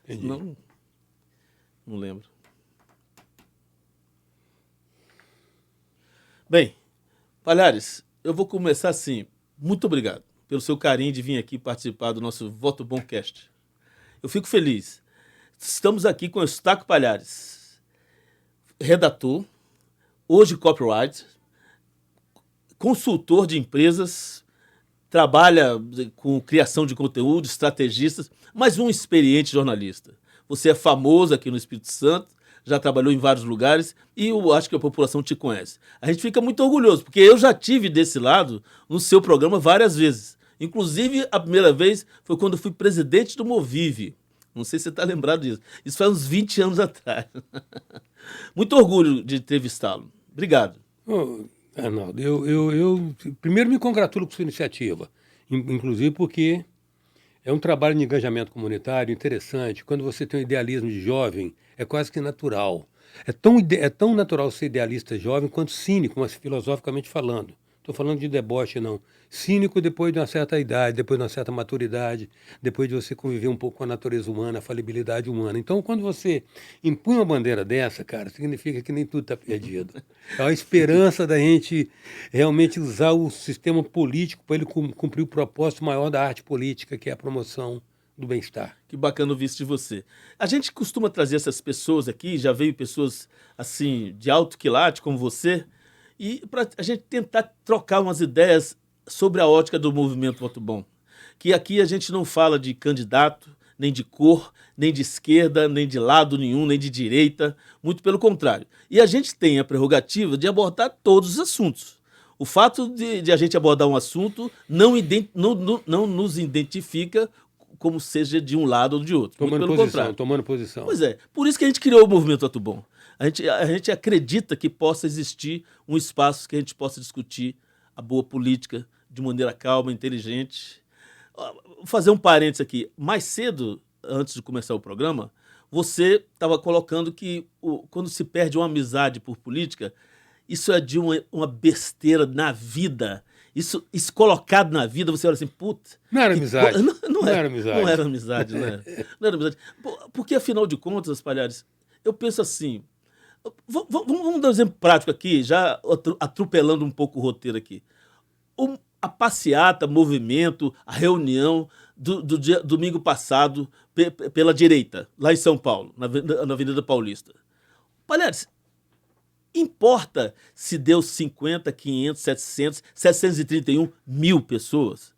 Entendi. Não lembro. Bem, Palhares, eu vou começar assim. Muito obrigado pelo seu carinho de vir aqui participar do nosso Voto Bom Cast. Eu fico feliz. Estamos aqui com o Eustáquio Palhares, redator, hoje copyright, consultor de empresas, trabalha com criação de conteúdo, estrategistas, mas um experiente jornalista. Você é famoso aqui no Espírito Santo, já trabalhou em vários lugares e eu acho que a população te conhece. A gente fica muito orgulhoso, porque eu já tive desse lado no seu programa várias vezes. Inclusive, a primeira vez foi quando eu fui presidente do Movive. Não sei se você está lembrado disso. Isso faz uns 20 anos atrás. Muito orgulho de entrevistá-lo. Obrigado. Arnaldo, eu primeiro me congratulo com sua iniciativa, inclusive porque é um trabalho de engajamento comunitário interessante. Quando você tem um idealismo de jovem, é quase que natural. É tão natural ser idealista jovem quanto cínico, mas filosoficamente falando. Estou falando de deboche, não. Cínico depois de uma certa idade, depois de uma certa maturidade, depois de você conviver um pouco com a natureza humana, a falibilidade humana. Então, quando você impõe uma bandeira dessa, cara, significa que nem tudo está perdido. É a esperança da gente realmente usar o sistema político para ele cumprir o propósito maior da arte política, que é a promoção do bem-estar. Que bacana ouvir isso de você. A gente costuma trazer essas pessoas aqui, já veio pessoas assim, de alto quilate, como você, e para a gente tentar trocar umas ideias sobre a ótica do movimento Voto Bom. Que aqui a gente não fala de candidato, nem de cor, nem de esquerda, nem de lado nenhum, nem de direita, muito pelo contrário. E a gente tem a prerrogativa de abordar todos os assuntos. O fato de a gente abordar um assunto não nos identifica como seja de um lado ou de outro. Tomando posição. Pois é, por isso que a gente criou o Movimento Voto Bom. A gente acredita que possa existir um espaço que a gente possa discutir a boa política de maneira calma, inteligente. Vou fazer um parênteses aqui. Mais cedo, antes de começar o programa, você estava colocando que quando se perde uma amizade por política, isso é de uma besteira na vida. Isso colocado na vida, você olha assim, puta... Não era amizade. Não era amizade. Não era amizade, né? Não era amizade. Porque, afinal de contas, Palhares, eu penso assim... Vamos dar um exemplo prático aqui, já atropelando um pouco o roteiro aqui. A passeata, movimento, a reunião do domingo passado pela direita, lá em São Paulo, na Avenida Paulista. Palhares, importa se deu 50, 500, 700, 731 mil pessoas?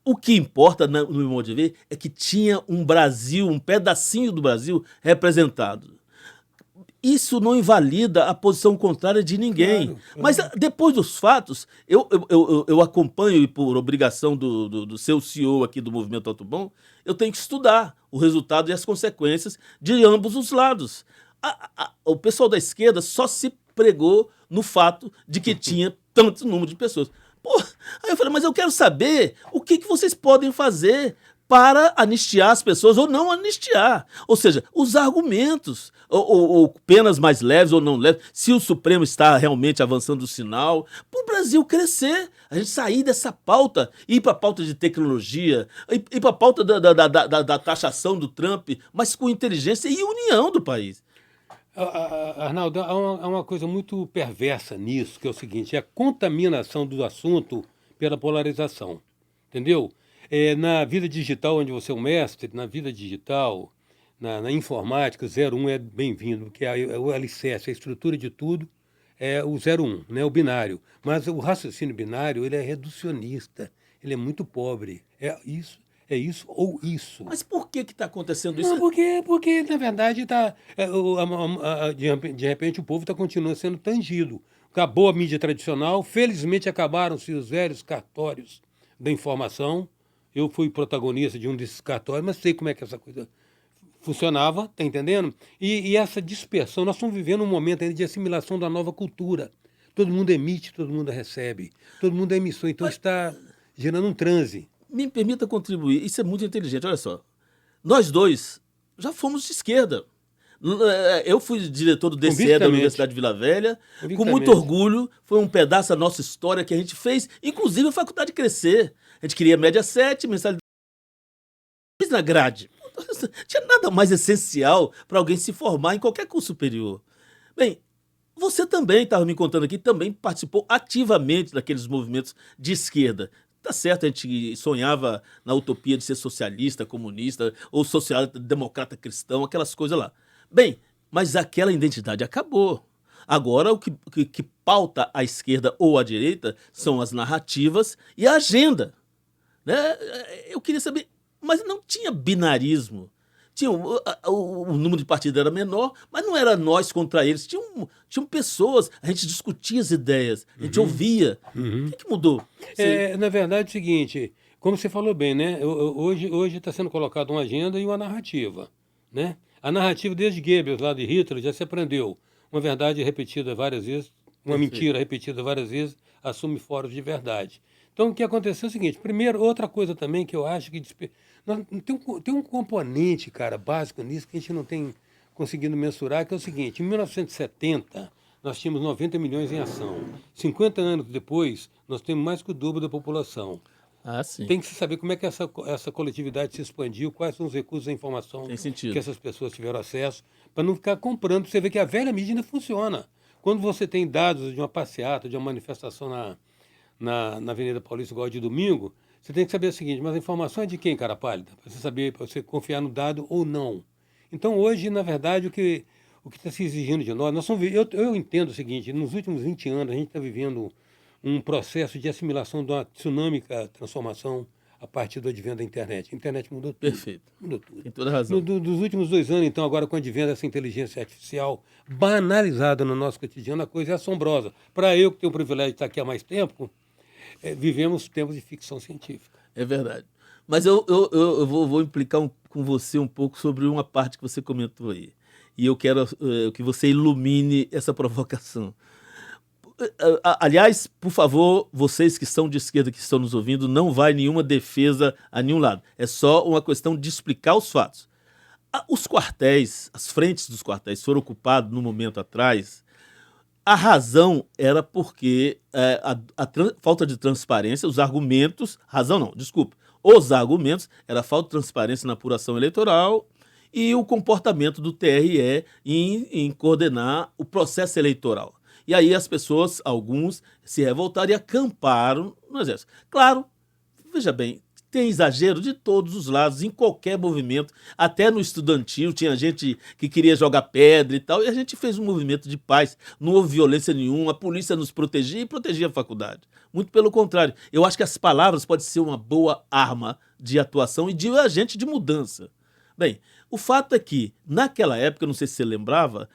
O que importa, no meu modo de ver, é que tinha um Brasil, um pedacinho do Brasil representado. Isso não invalida a posição contrária de ninguém. Claro. Mas depois dos fatos, eu acompanho, e por obrigação do seu CEO aqui do Movimento Voto Bom, eu tenho que estudar o resultado e as consequências de ambos os lados. O pessoal da esquerda só se pregou no fato de que tinha tanto número de pessoas. Pô, aí eu falei, mas eu quero saber o que vocês podem fazer para anistiar as pessoas ou não anistiar. Ou seja, os argumentos, ou penas mais leves ou não leves, se o Supremo está realmente avançando o sinal, para o Brasil crescer, a gente sair dessa pauta, ir para a pauta de tecnologia, ir para a pauta da taxação do Trump, mas com inteligência e união do país. Arnaldo, há uma coisa muito perversa nisso, que é o seguinte, é a contaminação do assunto pela polarização, entendeu? Na vida digital, onde você é um mestre, na vida digital, na informática, o 01 é bem-vindo, porque é o alicerce, a estrutura de tudo é o 01, né, o binário. Mas o raciocínio binário, ele é reducionista, ele é muito pobre. É isso ou isso. Mas por que está acontecendo isso? Não, porque na verdade, de repente o povo continua sendo tangido. Acabou a mídia tradicional, felizmente acabaram-se os velhos cartórios da informação. Eu fui protagonista de um desses cartórios, mas sei como é que essa coisa funcionava, tá entendendo? E essa dispersão, nós estamos vivendo um momento ainda de assimilação da nova cultura. Todo mundo emite, todo mundo recebe, todo mundo é emissor, então está gerando um transe. Me permita contribuir, isso é muito inteligente, olha só. Nós dois já fomos de esquerda. Eu fui diretor do DCE da Universidade de Vila Velha, com muito orgulho, foi um pedaço da nossa história que a gente fez, inclusive a faculdade crescer. A gente queria média 7, mensalidade na grade. tinha nada mais essencial para alguém se formar em qualquer curso superior. Bem, você também, estava me contando aqui, também participou ativamente daqueles movimentos de esquerda. Tá certo, a gente sonhava na utopia de ser socialista, comunista, ou social-democrata cristão, aquelas coisas lá. Bem, mas aquela identidade acabou. Agora, o que pauta a esquerda ou a direita são as narrativas e a agenda, né? Eu queria saber, mas não tinha binarismo. Tinha, o número de partidos era menor, mas não era nós contra eles. Tinham pessoas, a gente discutia as ideias, a gente ouvia. O que mudou? Na verdade, é o seguinte, como você falou bem, né? Hoje está sendo colocada uma agenda e uma narrativa, né? A narrativa desde Goebbels, lá de Hitler, já se aprendeu. Uma verdade repetida várias vezes, uma mentira repetida várias vezes, assume formas de verdade. Então, o que aconteceu é o seguinte, primeiro, outra coisa também que eu acho que... Tem um componente, cara, básico nisso que a gente não tem conseguido mensurar, que é o seguinte, em 1970, nós tínhamos 90 milhões em ação. 50 anos depois, nós temos mais que o dobro da população. Sim. Tem que se saber como é que essa coletividade se expandiu, quais são os recursos da informação que essas pessoas tiveram acesso, para não ficar comprando. Você vê que a velha mídia ainda funciona. Quando você tem dados de uma passeata, de uma manifestação na Avenida Paulista, igual de domingo, você tem que saber o seguinte, mas a informação é de quem, cara pálida? Para você saber, para você confiar no dado ou não. Então, hoje, na verdade, o que está se exigindo de nós eu entendo o seguinte, nos últimos 20 anos, a gente está vivendo um processo de assimilação de uma tsunâmica transformação a partir do advento da internet. A internet mudou tudo. Perfeito. Mudou tudo. Tem toda a razão. Dos últimos 2 anos, então, agora com o advento dessa inteligência artificial banalizada no nosso cotidiano, a coisa é assombrosa. Para eu, que tenho o privilégio de estar aqui há mais tempo, vivemos tempos de ficção científica. É verdade. Mas eu vou implicar com você um pouco sobre uma parte que você comentou aí. E eu quero que você ilumine essa provocação. Aliás, por favor, vocês que são de esquerda, que estão nos ouvindo, não vai nenhuma defesa a nenhum lado. É só uma questão de explicar os fatos. Os quartéis, as frentes dos quartéis foram ocupados no momento atrás. A razão era porque a falta de transparência, os argumentos... Razão não, desculpa. Os argumentos era a falta de transparência na apuração eleitoral e o comportamento do TRE em coordenar o processo eleitoral. E aí as pessoas, alguns, se revoltaram e acamparam no Exército. Claro, veja bem, tem exagero de todos os lados, em qualquer movimento, até no estudantil, tinha gente que queria jogar pedra e tal, e a gente fez um movimento de paz, não houve violência nenhuma, a polícia nos protegia e protegia a faculdade. Muito pelo contrário, eu acho que as palavras podem ser uma boa arma de atuação e de agente de mudança. Bem, o fato é que, naquela época, não sei se você lembrava,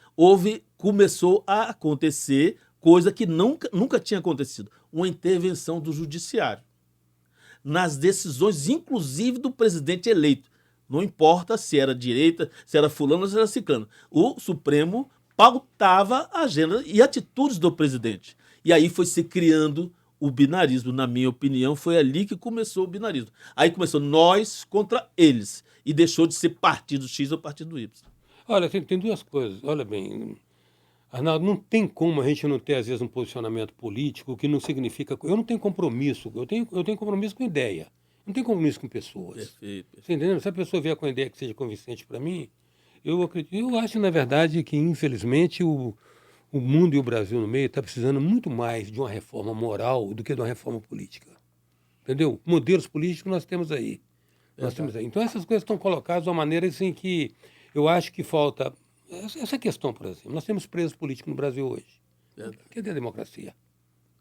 começou a acontecer coisa que nunca tinha acontecido, uma intervenção do judiciário nas decisões, inclusive do presidente eleito. Não importa se era direita, se era fulano ou se era ciclano. O Supremo pautava a agenda e atitudes do presidente. E aí foi se criando o binarismo, na minha opinião, foi ali que começou o binarismo. Aí começou nós contra eles e deixou de ser partido X ou partido Y. Olha, tem 2 coisas. Olha bem, Arnaldo, não tem como a gente não ter, às vezes, um posicionamento político que não significa... Eu não tenho compromisso, eu tenho compromisso com ideia, não tenho compromisso com pessoas. Perfeito. Você entendeu? Se a pessoa vier com uma ideia que seja convincente para mim, eu acho, na verdade, que, infelizmente, o mundo e o Brasil no meio está precisando muito mais de uma reforma moral do que de uma reforma política. Entendeu? Modelos políticos nós temos aí. Então, essas coisas estão colocadas de uma maneira assim que eu acho que falta... Essa questão, por exemplo, nós temos presos políticos no Brasil hoje. Cadê a democracia?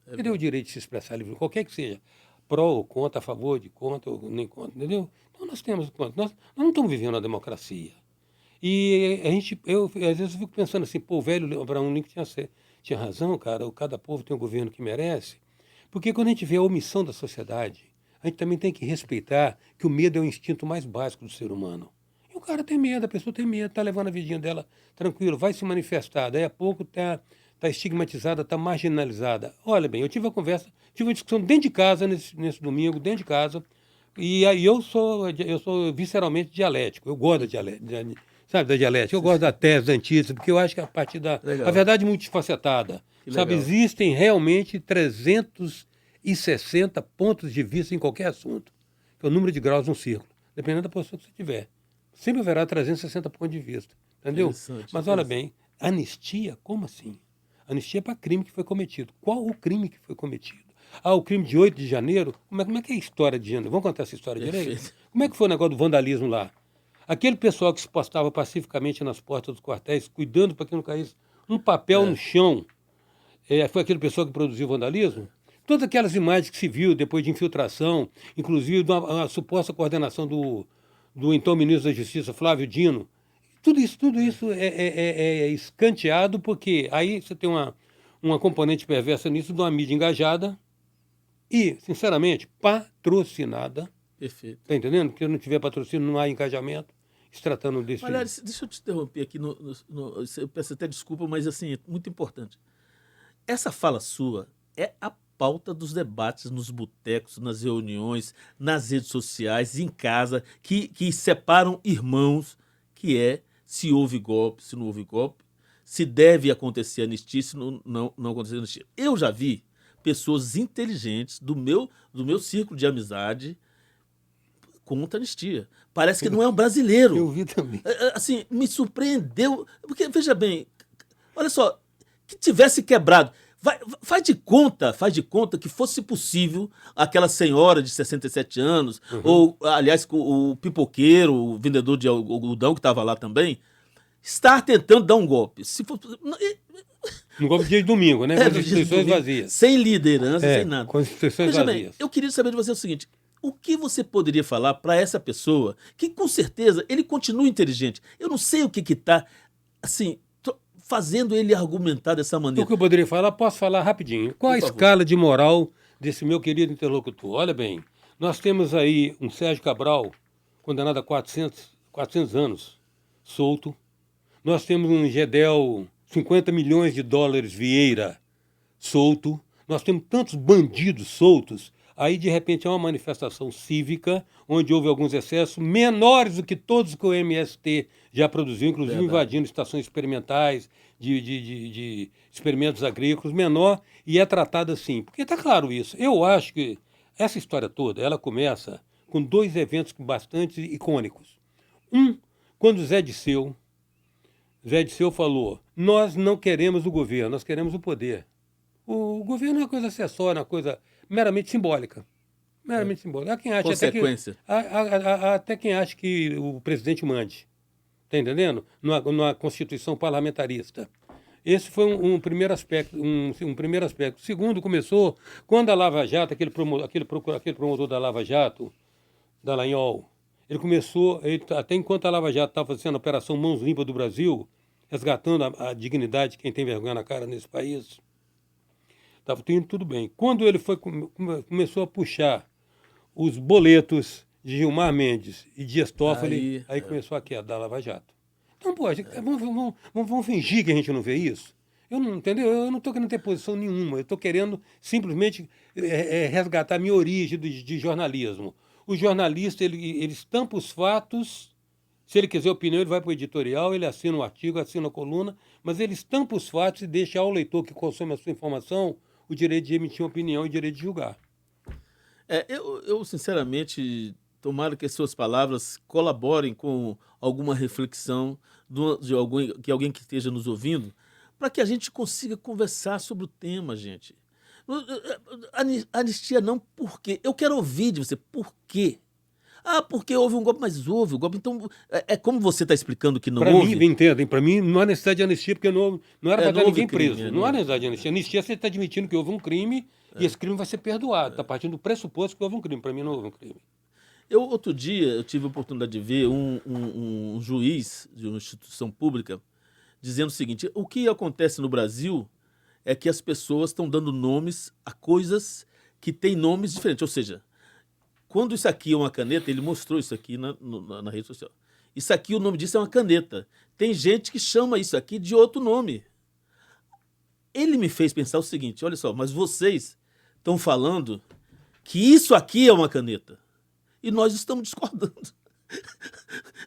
Cadê o direito de se expressar livre, qualquer que seja? Pró ou contra, a favor, de contra ou nem contra, entendeu? Então nós temos... Nós não estamos vivendo a democracia. E às vezes eu fico pensando assim, pô, o velho Abraham Lincoln tinha razão, cara, cada povo tem o governo que merece. Porque quando a gente vê a omissão da sociedade, a gente também tem que respeitar que o medo é o instinto mais básico do ser humano. O cara tem medo, a pessoa tem medo, está levando a vidinha dela tranquilo, vai se manifestar, daí a pouco está estigmatizada, está marginalizada. Olha bem, eu tive uma discussão dentro de casa, nesse domingo, dentro de casa, e aí eu sou visceralmente dialético, eu gosto da dialética, eu gosto da tese, da antítese, porque eu acho que a partir a verdade multifacetada, sabe, existem realmente 360 pontos de vista em qualquer assunto, que é o número de graus num círculo, dependendo da posição que você tiver. Sempre haverá 360 pontos de vista, entendeu? Interessante, Mas olha interessante. bem, anistia, como assim? Anistia é para crime que foi cometido. Qual o crime que foi cometido? Ah, o crime de 8 de janeiro? Como é que é a história de janeiro? Vamos contar essa história direito? Perfeito. Como é que foi o negócio do vandalismo lá? Aquele pessoal que se postava pacificamente nas portas dos quartéis, cuidando para que não caísse um papel no chão, foi aquele pessoal que produziu o vandalismo? Todas aquelas imagens que se viu depois de infiltração, inclusive de uma suposta coordenação do então ministro da Justiça, Flávio Dino, tudo isso é escanteado porque aí você tem uma componente perversa nisso de uma mídia engajada e, sinceramente, patrocinada. Perfeito. Está entendendo? Porque se não tiver patrocínio, não há engajamento. Se tratando desse. Palhares, deixa eu te interromper aqui. Eu peço até desculpa, mas assim, é muito importante. Essa fala sua é a pauta dos debates nos botecos, nas reuniões, nas redes sociais, em casa, que separam irmãos, que é se houve golpe, se não houve golpe, se deve acontecer anistia, se não acontecer anistia. Eu já vi pessoas inteligentes do meu círculo de amizade contra a anistia. Parece que não é um brasileiro. Eu vi também. Assim, me surpreendeu. Porque, veja bem, olha só, que tivesse quebrado. Faz de conta que fosse possível aquela senhora de 67 anos, ou, aliás, o pipoqueiro, o vendedor de algodão que estava lá também, estar tentando dar um golpe. Se for, No golpe de dia de domingo, né? Com as instituições vazias. sem liderança, sem nada. Com as instituições Veja vazias. bem, eu queria saber de você o seguinte: o que você poderia falar para essa pessoa que, com certeza, ele continua inteligente? Eu não sei o que está, assim, fazendo ele argumentar dessa O maneira. que eu poderia falar, posso falar rapidinho. Qual a escala de moral desse meu querido interlocutor? Olha bem, nós temos aí um Sérgio Cabral, condenado a 400 anos, solto. Nós temos um Gedel, 50 milhões de dólares Vieira, solto. Nós temos tantos bandidos soltos. Aí, de repente, é uma manifestação cívica, onde houve alguns excessos menores do que todos que o MST já produziu, inclusive invadindo estações experimentais, de experimentos agrícolas, menor, e é tratado assim. Porque está claro isso. Eu acho que essa história toda, ela começa com dois eventos bastante icônicos. Um, quando Zé Disseu falou, nós não queremos o governo, nós queremos o poder. O governo é uma coisa acessória, uma coisa meramente simbólica. Meramente simbólica. Há quem ache Consequência. até quem acha que o presidente mande. Está entendendo? Numa Constituição parlamentarista. Esse foi um primeiro aspecto. Um primeiro aspecto. O segundo começou quando a Lava Jato, aquele promotor da Lava Jato, Dallagnol, ele começou, até enquanto a Lava Jato estava fazendo a Operação Mãos Limpas do Brasil, resgatando a dignidade de quem tem vergonha na cara nesse país, estava tudo bem. Quando ele começou a puxar os boletos de Gilmar Mendes e Dias Toffoli, aí começou a queda da Lava Jato. Então, pô, vamos fingir que a gente não vê isso? Entendeu? Eu não estou querendo ter posição nenhuma. Eu estou querendo simplesmente resgatar a minha origem de jornalismo. O jornalista, ele estampa os fatos. Se ele quiser opinião, ele vai para o editorial, ele assina um artigo, assina a coluna, mas ele estampa os fatos e deixa ao leitor que consome a sua informação o direito de emitir uma opinião e o direito de julgar. Eu sinceramente, tomara que as suas palavras colaborem com alguma reflexão de alguém que esteja nos ouvindo, para que a gente consiga conversar sobre o tema, gente. Anistia não, por quê? Eu quero ouvir de você, por quê? Ah, porque houve um golpe, mas houve o golpe. Então, como você está explicando que não houve... Para mim, entendem, para mim não há necessidade de anistia, porque não era para dar ninguém crime, preso. Não há necessidade de anistia. Anistia, você está admitindo que houve um crime e esse crime vai ser perdoado. Está partindo do pressuposto que houve um crime. Para mim não houve um crime. Outro dia, eu tive a oportunidade de ver um juiz de uma instituição pública dizendo o seguinte: o que acontece no Brasil é que as pessoas estão dando nomes a coisas que têm nomes diferentes. Ou seja, quando isso aqui é uma caneta, ele mostrou isso aqui na rede social. Isso aqui, o nome disso é uma caneta. Tem gente que chama isso aqui de outro nome. Ele me fez pensar o seguinte: olha só, mas vocês estão falando que isso aqui é uma caneta. E nós estamos discordando.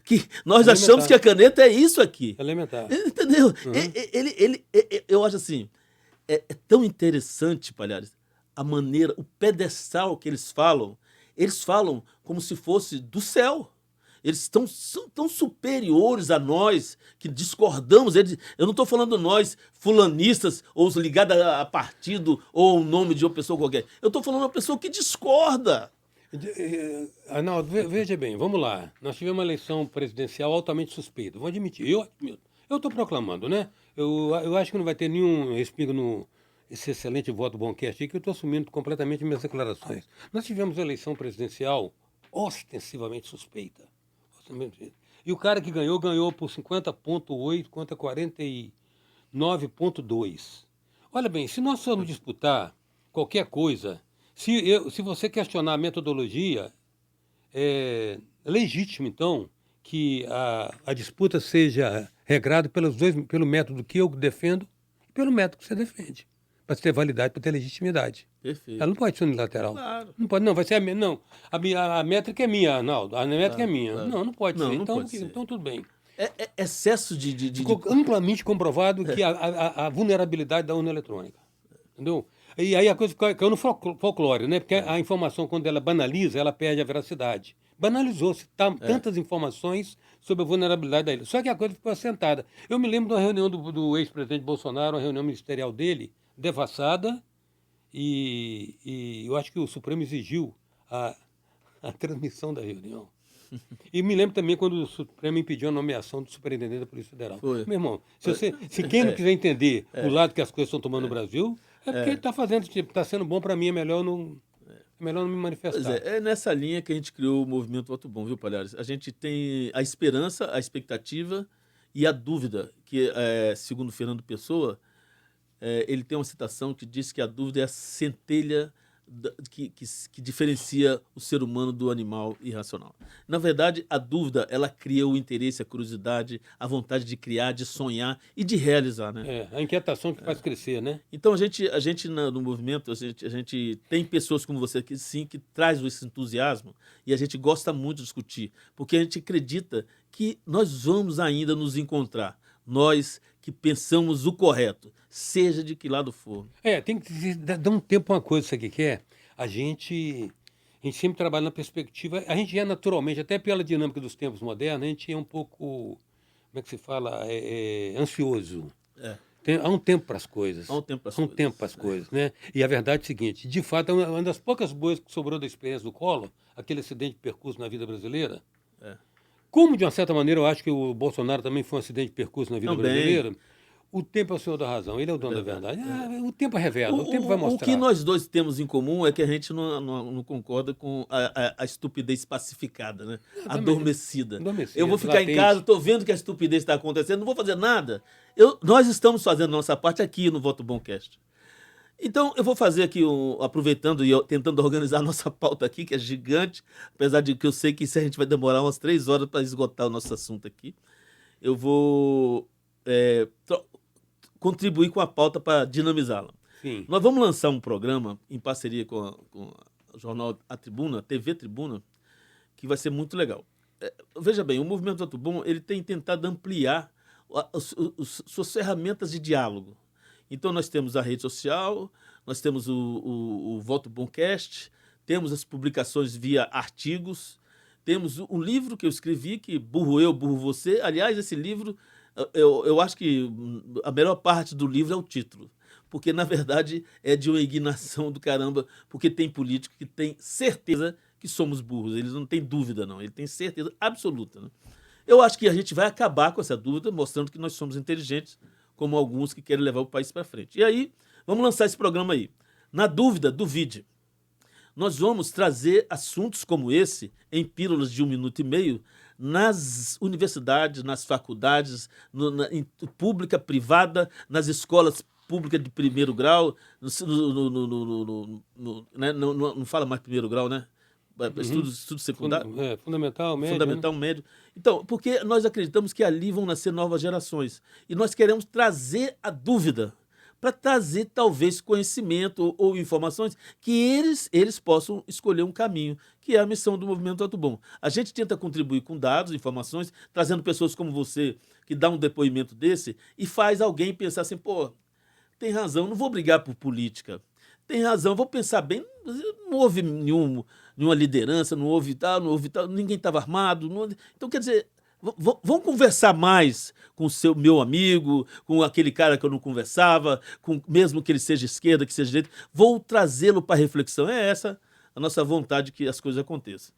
Que nós achamos que a caneta é isso aqui. Elementar. Entendeu? Eu acho assim, é tão interessante, Palhares, a maneira, o pedestal que eles falam como se fosse do céu. Eles são tão superiores a nós, que discordamos. Eu não estou falando nós, fulanistas, ou os ligados a partido, ou o nome de uma pessoa qualquer. Eu estou falando uma pessoa que discorda. Arnaldo, veja bem, vamos lá. Nós tivemos uma eleição presidencial altamente suspeita. Vou admitir. Eu estou proclamando, né? Eu acho que não vai ter nenhum respingo esse excelente voto Boncast aí, que eu estou assumindo completamente minhas declarações. Nós tivemos uma eleição presidencial ostensivamente suspeita. E o cara que ganhou por 50,8 contra 49,2. Olha bem, se nós formos disputar qualquer coisa, se você questionar a metodologia, é legítimo, então, que a disputa seja regrada pelo método que eu defendo e pelo método que você defende, para ter validade, para ter legitimidade. Perfeito. Ela não pode ser unilateral. Claro. Não pode, não, vai ser a minha. Não, a métrica é minha, Arnaldo. A métrica é minha. Claro. Não pode ser. Não Então, pode ser. então, tudo bem. É excesso de... Ficou amplamente comprovado que a vulnerabilidade da urna eletrônica. Entendeu? E aí a coisa caiu no folclore, né? Porque a informação, quando ela banaliza, ela perde a veracidade. Banalizou-se tantas informações sobre a vulnerabilidade da ilha. Só que a coisa ficou assentada. Eu me lembro de uma reunião do ex-presidente Bolsonaro, uma reunião ministerial dele, devassada, e eu acho que o Supremo exigiu a transmissão da reunião. E me lembro também quando o Supremo impediu a nomeação do superintendente da Polícia Federal. Foi. Meu irmão, se quem não quiser entender o lado que as coisas estão tomando no Brasil, é porque ele está fazendo, tipo, está sendo bom para mim, é melhor não me manifestar. Pois é nessa linha que a gente criou o movimento Voto Bom, viu, Palhares? A gente tem a esperança, a expectativa e a dúvida, que, segundo Fernando Pessoa, ele tem uma citação que diz que a dúvida é a centelha que diferencia o ser humano do animal irracional. Na verdade, a dúvida, ela cria o interesse, a curiosidade, a vontade de criar, de sonhar e de realizar, né? A inquietação que faz crescer, né? Então, a gente no movimento, a gente tem pessoas como você que sim, que traz esse entusiasmo, e a gente gosta muito de discutir, porque a gente acredita que nós vamos ainda nos encontrar. Nós que pensamos o correto, seja de que lado for. Tem que dar um tempo uma coisa, sabe o que é? A gente sempre trabalha na perspectiva, a gente é naturalmente, até pela dinâmica dos tempos modernos, a gente é um pouco, como é que se fala, ansioso. Há um tempo para as coisas. Há um tempo para as coisas. Né? E a verdade é o seguinte, de fato, é uma das poucas boas que sobrou da experiência do Collor, aquele acidente de percurso na vida brasileira. Como, de uma certa maneira, eu acho que o Bolsonaro também foi um acidente de percurso na vida brasileira, o tempo é o senhor da razão, ele é o dono da verdade. O tempo revela, o tempo vai mostrar. O que nós dois temos em comum é que a gente não concorda com a estupidez pacificada, né? Adormecida. Eu vou ficar latente. Em casa, estou vendo que a estupidez está acontecendo, não vou fazer nada. Nós estamos fazendo a nossa parte aqui no Voto Bomcast. Então, eu vou fazer aqui, aproveitando e tentando organizar a nossa pauta aqui, que é gigante, apesar de que eu sei que a gente vai demorar umas 3 horas para esgotar o nosso assunto aqui. Eu vou contribuir com a pauta para dinamizá-la. Sim. Nós vamos lançar um programa em parceria com o jornal A Tribuna, TV Tribuna, que vai ser muito legal. Veja bem, o Movimento Voto Bom, ele tem tentado ampliar suas ferramentas de diálogo. Então, nós temos a rede social, nós temos o Voto Bomcast, temos as publicações via artigos, temos um livro que eu escrevi, que Burro Eu, Burro Você. Aliás, esse livro, eu acho que a melhor parte do livro é o título, porque, na verdade, é de uma indignação do caramba, porque tem político que tem certeza que somos burros, eles não têm dúvida, não, ele tem certeza absoluta, né? Eu acho que a gente vai acabar com essa dúvida, mostrando que nós somos inteligentes, como alguns que querem levar o país para frente. E aí, vamos lançar esse programa aí. Na dúvida, duvide. Nós vamos trazer assuntos como esse, em pílulas de 1 minuto e meio, nas universidades, nas faculdades, em pública, privada, nas escolas públicas de primeiro grau, não fala mais primeiro grau, né? Estudo secundário. Fundamental, médio. Fundamental, médio. Então, porque nós acreditamos que ali vão nascer novas gerações. E nós queremos trazer a dúvida, para trazer talvez conhecimento ou informações que eles possam escolher um caminho, que é a missão do Movimento Voto Bom. A gente tenta contribuir com dados, informações, trazendo pessoas como você, que dá um depoimento desse e faz alguém pensar assim, pô, tem razão, não vou brigar por política. tem razão, vou pensar bem, não houve nenhuma liderança, não houve tal, ninguém estava armado. Então, quer dizer, vamos conversar mais com o meu amigo, com aquele cara que eu não conversava, mesmo que ele seja esquerda, que seja direita, vou trazê-lo para reflexão. É essa a nossa vontade que as coisas aconteçam.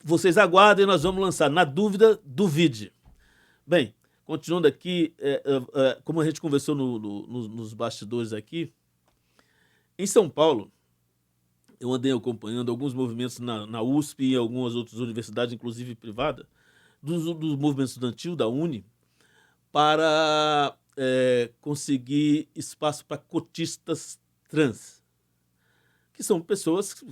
Vocês aguardem, nós vamos lançar. Na dúvida, duvide. Bem, continuando aqui, como a gente conversou nos bastidores aqui, em São Paulo, eu andei acompanhando alguns movimentos na USP e em algumas outras universidades, inclusive privadas, do movimento estudantil, da Uni, para conseguir espaço para cotistas trans, que são pessoas que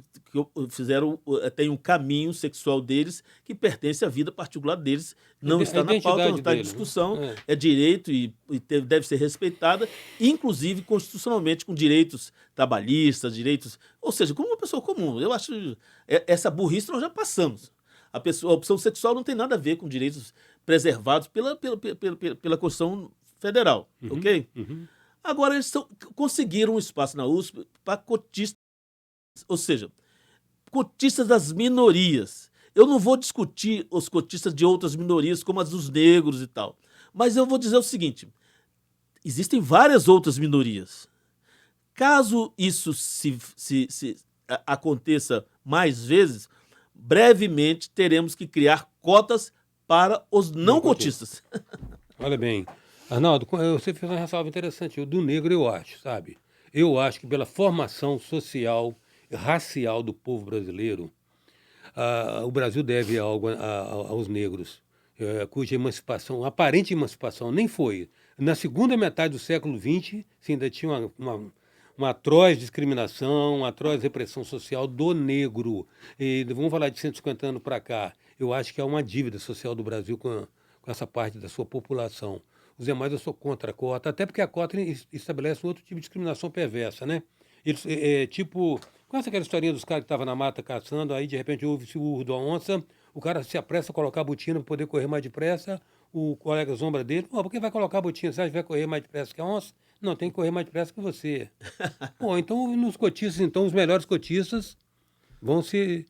têm um caminho sexual deles que pertence à vida particular deles, não está na pauta, não está em discussão, é direito e deve ser respeitada, inclusive constitucionalmente com direitos trabalhistas, ou seja, como uma pessoa comum. Eu acho essa burrice nós já passamos. A opção sexual não tem nada a ver com direitos preservados pela Constituição Federal, ok? Agora eles conseguiram um espaço na USP para cotistas, ou seja, cotistas das minorias. Eu não vou discutir os cotistas de outras minorias, como as dos negros e tal, mas eu vou dizer o seguinte, existem várias outras minorias. Caso isso se aconteça mais vezes, brevemente teremos que criar cotas para os não cotistas. Olha bem, Arnaldo, você fez uma ressalva interessante. O do negro eu acho, sabe? Eu acho que pela formação social, racial do povo brasileiro, o Brasil deve algo aos negros, cuja emancipação, aparente emancipação, nem foi. Na segunda metade do século XX, se ainda tinha uma atroz discriminação, uma atroz repressão social do negro. E vamos falar de 150 anos para cá. Eu acho que há uma dívida social do Brasil com essa parte da sua população. Os demais eu sou contra a cota, até porque a cota estabelece um outro tipo de discriminação perversa, né? Tipo, conhece aquela historinha dos caras que estavam na mata caçando, aí de repente ouve-se o urro da onça, o cara se apressa a colocar a botina para poder correr mais depressa, o colega zombra dele, por que vai colocar a botina? Você acha que vai correr mais depressa que a onça? Não, tem que correr mais depressa que você. Então nos cotistas, então os melhores cotistas vão se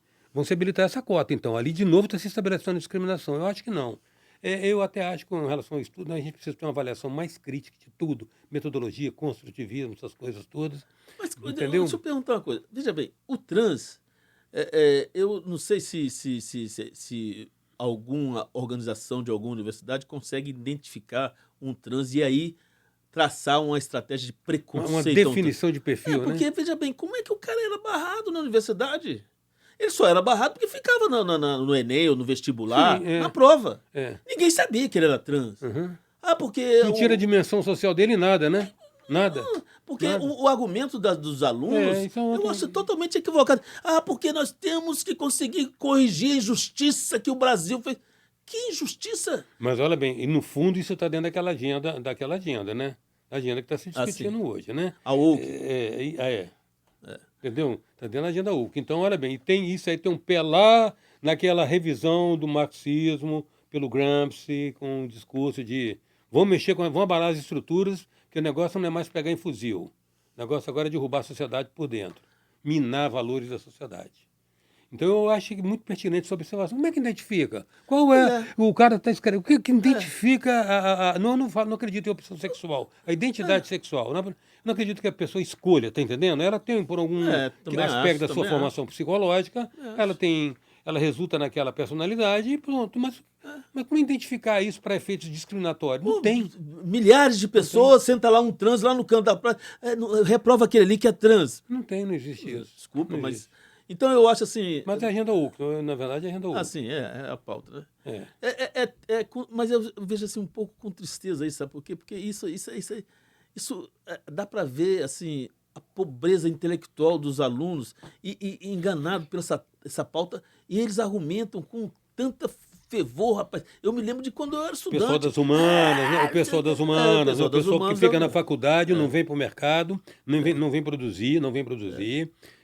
habilitar essa cota. Então ali de novo está se estabelecendo discriminação. Eu acho que não. Eu até acho que com relação ao estudo, a gente precisa ter uma avaliação mais crítica de tudo, metodologia, construtivismo, essas coisas todas. Mas entendeu? deixa eu perguntar uma coisa. Veja bem, o trans, eu não sei se alguma organização de alguma universidade consegue identificar um trans e aí traçar uma estratégia de preconceito. Uma definição de perfil, porque, né? veja bem, como é que o cara era barrado na universidade? Ele só era barrado porque ficava no Enem ou no vestibular, Sim, na prova. É. Ninguém sabia que ele era trans. Porque... Não tira a dimensão social dele nada, né? Nada. Porque Nada. o argumento dos alunos, eu acho totalmente equivocado. Porque nós temos que conseguir corrigir a injustiça que o Brasil fez. Que injustiça? Mas olha bem, e no fundo isso está dentro daquela agenda, né? A agenda que está se discutindo hoje, né? A UC. Entendeu? Está dentro da agenda UC. Então, olha bem, tem isso aí, tem um pé lá naquela revisão do marxismo pelo Gramsci, com um discurso de vamos abalar as estruturas, que o negócio não é mais pegar em fuzil. O negócio agora é derrubar a sociedade por dentro, minar valores da sociedade. Então eu acho que é muito pertinente essa observação. Como é que identifica? Qual é? O cara está escrevendo. O que identifica não acredito em opção sexual. A identidade sexual. Não acredito que a pessoa escolha, tá entendendo? Ela tem, por algum aspecto da sua formação psicológica, ela resulta naquela personalidade e pronto. Mas como identificar isso para efeitos discriminatórios? Não tem. Milhares de pessoas, senta lá um trans lá no canto da praia, reprova aquele ali que é trans. Não existe isso. Desculpa, mas... Então eu acho assim... Mas é a agenda UC, na verdade é a agenda UC. Sim, é a pauta, né? Mas eu vejo assim um pouco com tristeza isso, sabe por quê? Porque isso dá para ver assim a pobreza intelectual dos alunos e enganado por essa pauta, e eles argumentam com tanta fervor, rapaz. Eu me lembro de quando eu era estudante. O pessoal das humanas, né? O pessoal das humanas, o pessoal que fica na faculdade, não vem para o mercado, não vem produzir,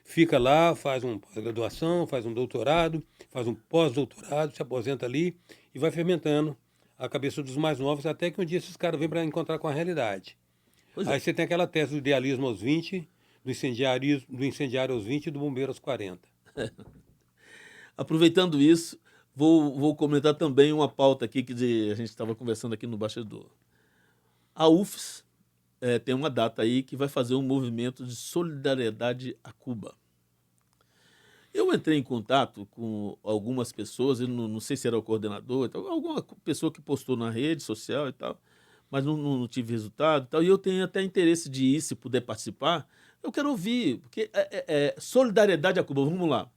fica lá, faz uma pós-graduação, faz um doutorado, faz um pós-doutorado, se aposenta ali e vai fermentando a cabeça dos mais novos até que um dia esses caras vêm para encontrar com a realidade. Aí você tem aquela tese do idealismo aos 20, do incendiário aos 20 e do bombeiro aos 40. Aproveitando isso, vou comentar também uma pauta aqui que a gente estava conversando aqui no bastidor. A UFES tem uma data aí que vai fazer um movimento de solidariedade a Cuba. Eu entrei em contato com algumas pessoas, eu não sei se era o coordenador, alguma pessoa que postou na rede social e tal, mas não tive resultado e tal, e eu tenho até interesse de ir, se puder participar. Eu quero ouvir, porque solidariedade a Cuba, vamos lá.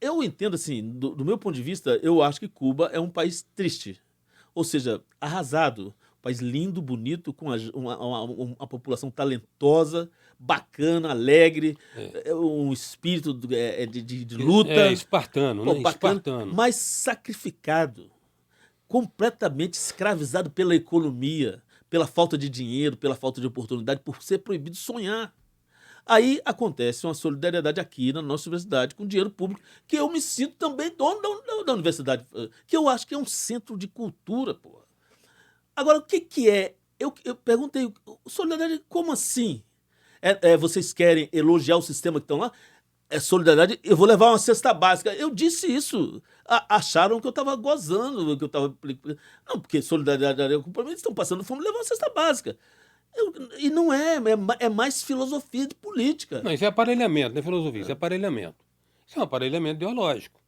Eu entendo assim, do meu ponto de vista, eu acho que Cuba é um país triste, ou seja, arrasado. Um país lindo, bonito, com uma população talentosa, bacana, alegre, um espírito de luta. Espartano, Pô, né? bacana, Espartano. mas sacrificado, completamente escravizado pela economia, pela falta de dinheiro, pela falta de oportunidade, por ser proibido sonhar. Aí acontece uma solidariedade aqui na nossa universidade com dinheiro público, que eu me sinto também dono da universidade, que eu acho que é um centro de cultura, porra. Agora, o que é? Eu perguntei, solidariedade, como assim? Vocês querem elogiar o sistema que estão lá? É solidariedade, eu vou levar uma cesta básica. Eu disse isso. Acharam que eu estava gozando, que eu estava... Não, porque solidariedade é o compromisso, estão passando fome, levar uma cesta básica. E não é mais filosofia de política. Não, isso é aparelhamento, não é filosofia, isso é aparelhamento. Isso é um aparelhamento ideológico.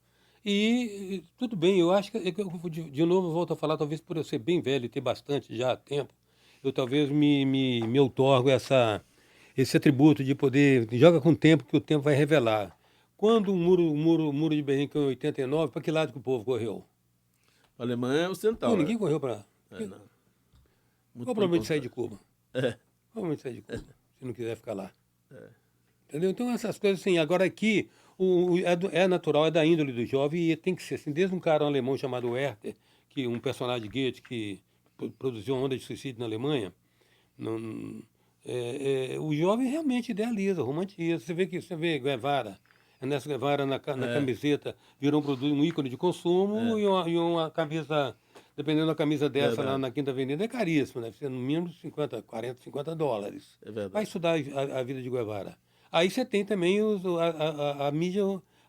E tudo bem, eu acho que, de novo, eu volto a falar, talvez por eu ser bem velho e ter bastante já tempo, eu talvez me outorgo esse atributo de poder, joga com o tempo que o tempo vai revelar. Quando o muro de Berlim caiu em 89, para que lado que o povo correu? A Alemanha é ocidental. Ninguém correu para... Não. Qual o problema de sair de Cuba? Qual o problema de sair de Cuba, se não quiser ficar lá? Entendeu? Então essas coisas assim, agora aqui é natural, é da índole do jovem e tem que ser assim, desde um cara alemão chamado Werther, um personagem de Goethe que produziu uma onda de suicídio na Alemanha, o jovem realmente idealiza, romantiza. Você vê Guevara, Ernesto Guevara na camiseta, virou um ícone de consumo e uma camisa, dependendo da camisa dessa lá na Quinta Avenida, é caríssimo, deve ser no mínimo 50 dólares. É verdade. Vai estudar a vida de Guevara. Aí você tem também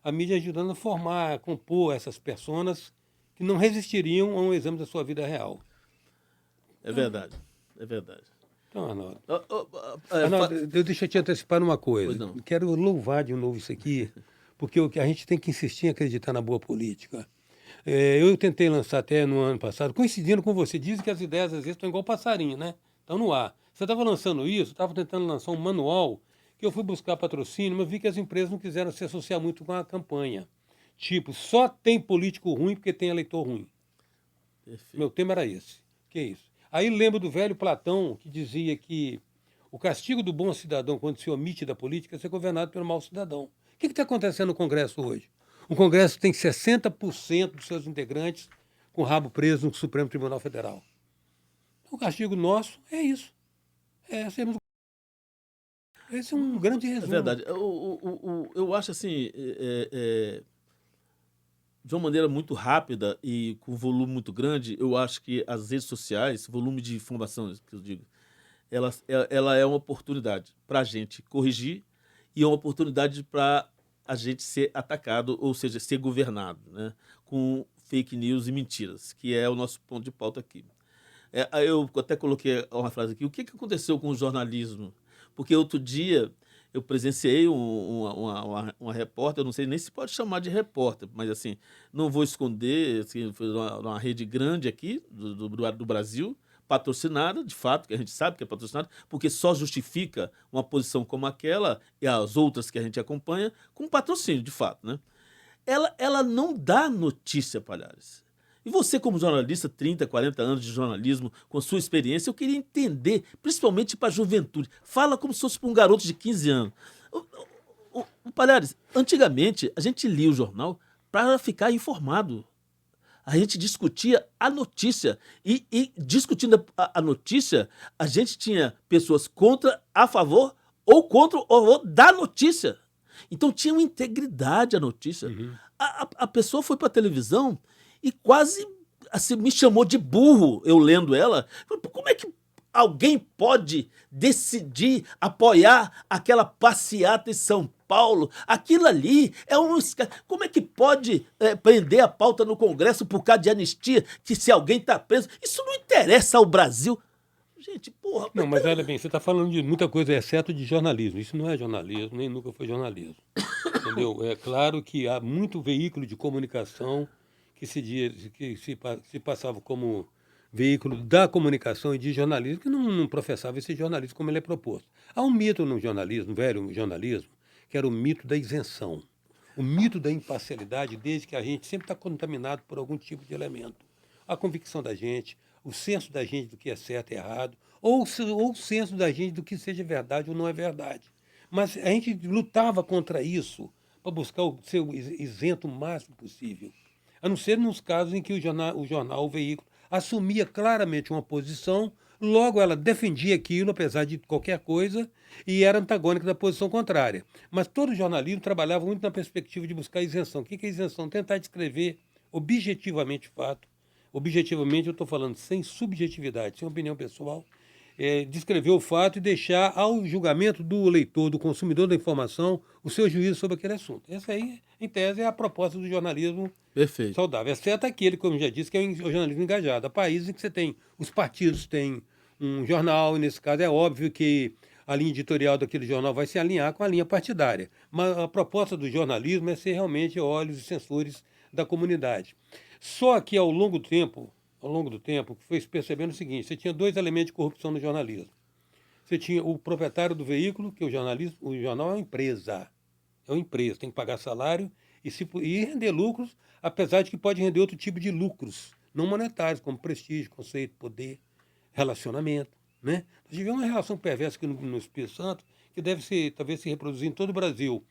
a mídia ajudando a formar, a compor essas personas que não resistiriam a um exame da sua vida real. É verdade, é verdade. Então, Arnaldo, deixa eu te antecipar uma coisa. Pois não. Quero louvar de novo isso aqui, porque a gente tem que insistir em acreditar na boa política. Eu tentei lançar até no ano passado, coincidindo com você, dizem que as ideias às vezes estão igual passarinho, né? Estão no ar. Você estava lançando isso, estava tentando lançar um manual que eu fui buscar patrocínio, mas vi que as empresas não quiseram se associar muito com a campanha. Tipo, só tem político ruim porque tem eleitor ruim. Perfeito. Meu tema era esse. Que isso? Aí lembro do velho Platão, que dizia que o castigo do bom cidadão quando se omite da política é ser governado pelo mau cidadão. O que está acontecendo no Congresso hoje? O Congresso tem 60% dos seus integrantes com o rabo preso no Supremo Tribunal Federal. O castigo nosso é isso. Esse é um grande resumo. É verdade. Eu acho assim, de uma maneira muito rápida e com volume muito grande, eu acho que as redes sociais, volume de informação, que eu digo, ela é uma oportunidade para a gente corrigir e é uma oportunidade para a gente ser atacado, ou seja, ser governado, né, com fake news e mentiras, que é o nosso ponto de pauta aqui. Eu até coloquei uma frase aqui, o que aconteceu com o jornalismo? Porque outro dia eu presenciei uma repórter, eu não sei nem se pode chamar de repórter, mas assim, não vou esconder, assim, foi uma rede grande aqui do Brasil, patrocinada, de fato, que a gente sabe que é patrocinada, porque só justifica uma posição como aquela e as outras que a gente acompanha com patrocínio, de fato, né? Ela não dá notícia, Palhares. E você, como jornalista, 30, 40 anos de jornalismo, com sua experiência, eu queria entender, principalmente para a juventude. Fala como se fosse para um garoto de 15 anos. Palhares, antigamente, a gente lia o jornal para ficar informado. A gente discutia a notícia. E discutindo a notícia, a gente tinha pessoas a favor ou contra da notícia. Então tinha uma integridade a notícia. Uhum. A pessoa foi para a televisão e quase assim, me chamou de burro, eu lendo ela. Como é que alguém pode decidir apoiar aquela passeata em São Paulo? Aquilo ali é um... Como é que pode prender a pauta no Congresso por causa de anistia, que se alguém está preso? Isso não interessa ao Brasil. Gente, porra... Não, mas olha bem, você está falando de muita coisa, exceto de jornalismo. Isso não é jornalismo, nem nunca foi jornalismo. Entendeu? É claro que há muito veículo de comunicação que se passava como veículo da comunicação e de jornalismo, que não professava esse jornalismo como ele é proposto. Há um mito no jornalismo, no velho jornalismo, que era o mito da isenção, o mito da imparcialidade, desde que a gente sempre está contaminado por algum tipo de elemento. A convicção da gente, o senso da gente do que é certo e errado, ou o senso da gente do que seja verdade ou não é verdade. Mas a gente lutava contra isso para buscar ser isento o máximo possível. A não ser nos casos em que o veículo, assumia claramente uma posição, logo ela defendia aquilo, apesar de qualquer coisa, e era antagônica da posição contrária. Mas todo jornalismo trabalhava muito na perspectiva de buscar isenção. O que é isenção? Tentar descrever objetivamente o fato. Objetivamente, eu estou falando sem subjetividade, sem opinião pessoal, descrever o fato e deixar ao julgamento do leitor, do consumidor da informação, o seu juízo sobre aquele assunto. Essa aí, em tese, é a proposta do jornalismo Perfeito. saudável. Exceto aquele, como eu já disse, que é o jornalismo engajado. Há países em que você tem, os partidos têm um jornal, e nesse caso é óbvio que a linha editorial daquele jornal vai se alinhar com a linha partidária. Mas a proposta do jornalismo é ser realmente olhos e sensores da comunidade. Só que ao longo do tempo, foi se percebendo o seguinte: você tinha dois elementos de corrupção no jornalismo. Você tinha o proprietário do veículo, que o jornal é uma empresa. É uma empresa, tem que pagar salário e render lucros, apesar de que pode render outro tipo de lucros, não monetários, como prestígio, conceito, poder, relacionamento. Né? Nós tivemos uma relação perversa aqui no Espírito Santo, que talvez se reproduzir em todo o Brasil.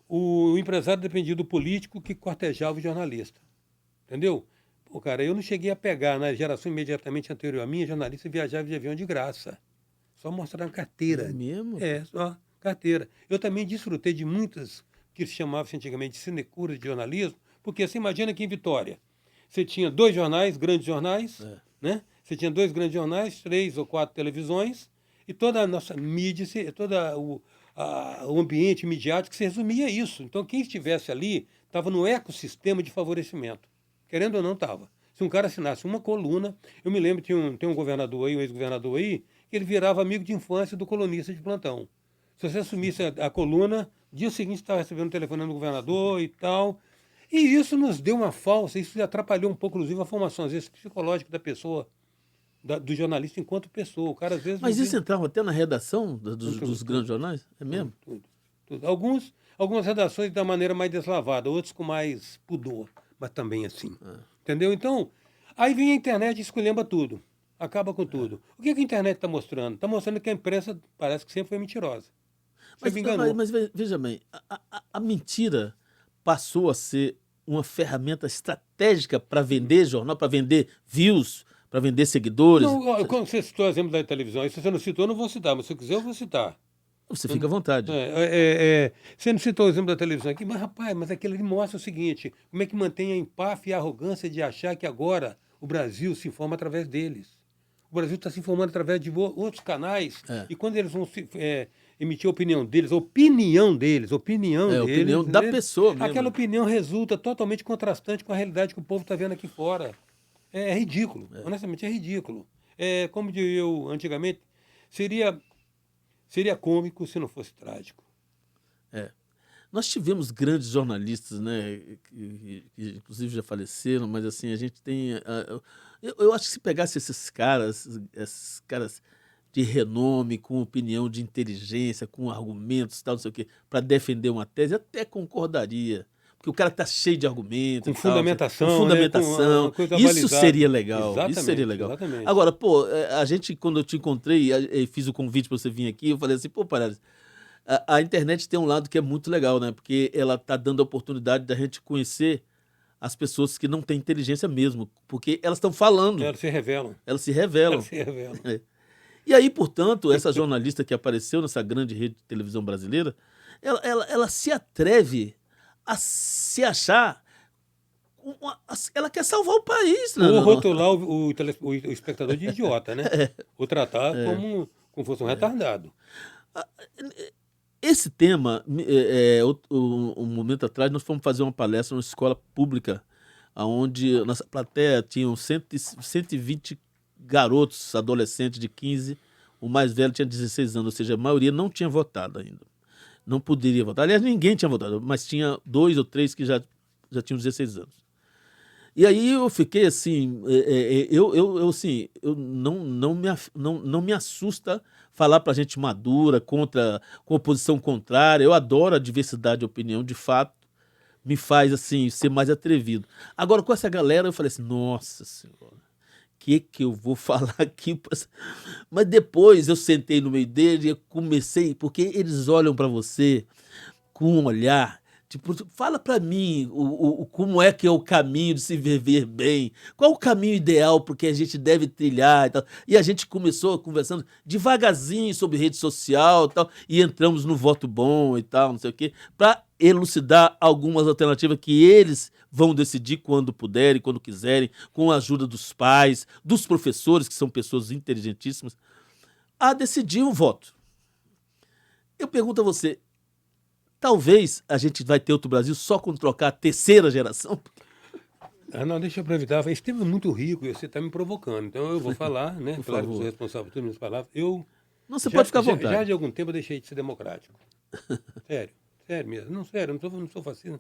O empresário dependia do político que cortejava o jornalista. Entendeu? Pô, cara, eu não cheguei a pegar, na geração imediatamente anterior à minha, jornalista viajava de avião de graça. Só mostrar uma carteira. É mesmo? Só carteira. Eu também desfrutei de muitas, que se chamavam antigamente de sinecuras de jornalismo, porque você imagina que em Vitória, você tinha 2 jornais, grandes jornais, né? Você tinha 2 grandes jornais, 3 ou 4 televisões, e toda a nossa mídia, todo o ambiente midiático se resumia a isso. Então, quem estivesse ali estava no ecossistema de favorecimento. Querendo ou não, estava. Se um cara assinasse uma coluna, eu me lembro, tem um governador aí, um ex-governador aí, que ele virava amigo de infância do colunista de plantão. Se você assumisse a coluna, dia seguinte estava recebendo um telefone do governador e tal. E isso nos deu uma falsa, isso atrapalhou um pouco, inclusive, a formação, às vezes, psicológica da pessoa, do jornalista enquanto pessoa. O cara, às vezes, Mas isso entrava até na redação dos grandes jornais? É mesmo? Tudo. Algumas redações da maneira mais deslavada, outros com mais pudor, mas também assim. Entendeu? Então, aí vem a internet e esculhamba tudo. Acaba com tudo. O que a internet está mostrando? Está mostrando que a imprensa parece que sempre foi mentirosa. Mas veja bem, a mentira passou a ser uma ferramenta estratégica para vender jornal, para vender views, para vender seguidores. Não, quando você citou o exemplo da televisão, se você não citou, eu não vou citar, mas se eu quiser, eu vou citar. Você fica à vontade. Você não citou o exemplo da televisão aqui, mas, rapaz, mas aquilo ali mostra o seguinte: como é que mantém a empáfia e a arrogância de achar que agora o Brasil se informa através deles. O Brasil está se informando através de outros canais, e quando eles vão emitir a opinião deles, opinião deles, opinião da pessoa mesmo. Aquela opinião resulta totalmente contrastante com a realidade que o povo está vendo aqui fora. É ridículo, honestamente é ridículo. Como diria eu antigamente, seria cômico se não fosse trágico. Nós tivemos grandes jornalistas, né, que inclusive já faleceram, mas assim, a gente tem... Eu acho que se pegasse esses caras de renome, com opinião, de inteligência, com argumentos, tal, não sei o quê, para defender uma tese, até concordaria. Porque o cara está cheio de argumentos. Com fundamentação. Com fundamentação. Né? Com isso seria legal. Exatamente, isso seria legal. Exatamente. Agora, a gente, quando eu te encontrei e fiz o convite para você vir aqui, eu falei assim, Palhares, a internet tem um lado que é muito legal, né? Porque ela está dando a oportunidade da gente conhecer as pessoas que não têm inteligência mesmo, porque elas estão falando. Elas se revelam. E aí, portanto, essa jornalista que apareceu nessa grande rede de televisão brasileira, ela se atreve a se achar ela quer salvar o país, né? Ou rotular o espectador de idiota, né? Ou tratar como fosse um retardado. Esse tema, um momento atrás, nós fomos fazer uma palestra numa escola pública, onde nossa plateia tinha 120 garotos, adolescentes de 15, o mais velho tinha 16 anos, ou seja, a maioria não tinha votado ainda. Não poderia votar. Aliás, ninguém tinha votado, mas tinha 2 ou 3 que já tinham 16 anos. E aí eu fiquei assim, assim, não me assusta falar para gente madura, com oposição contrária. Eu adoro a diversidade de opinião, de fato, me faz assim ser mais atrevido. Agora, com essa galera, eu falei assim, nossa senhora, que eu vou falar aqui? Mas depois eu sentei no meio dele e comecei, porque eles olham para você com um olhar, tipo, fala para mim como é que é o caminho de se viver bem, qual o caminho ideal porque a gente deve trilhar e tal. E a gente começou conversando devagarzinho sobre rede social e tal, e entramos no voto bom e tal, não sei o quê, para elucidar algumas alternativas que eles vão decidir quando puderem, quando quiserem, com a ajuda dos pais, dos professores, que são pessoas inteligentíssimas, a decidir o voto. Eu pergunto a você, talvez a gente vai ter outro Brasil só quando trocar a terceira geração? Não, deixa eu aproveitar. Esse tema é muito rico e você está me provocando. Então eu vou falar, né? Por Claro que favor. sou responsável por todas as minhas palavras. Não, você pode ficar à vontade. Já de algum tempo eu deixei de ser democrático. Sério mesmo. Não, sério, não sou fascista.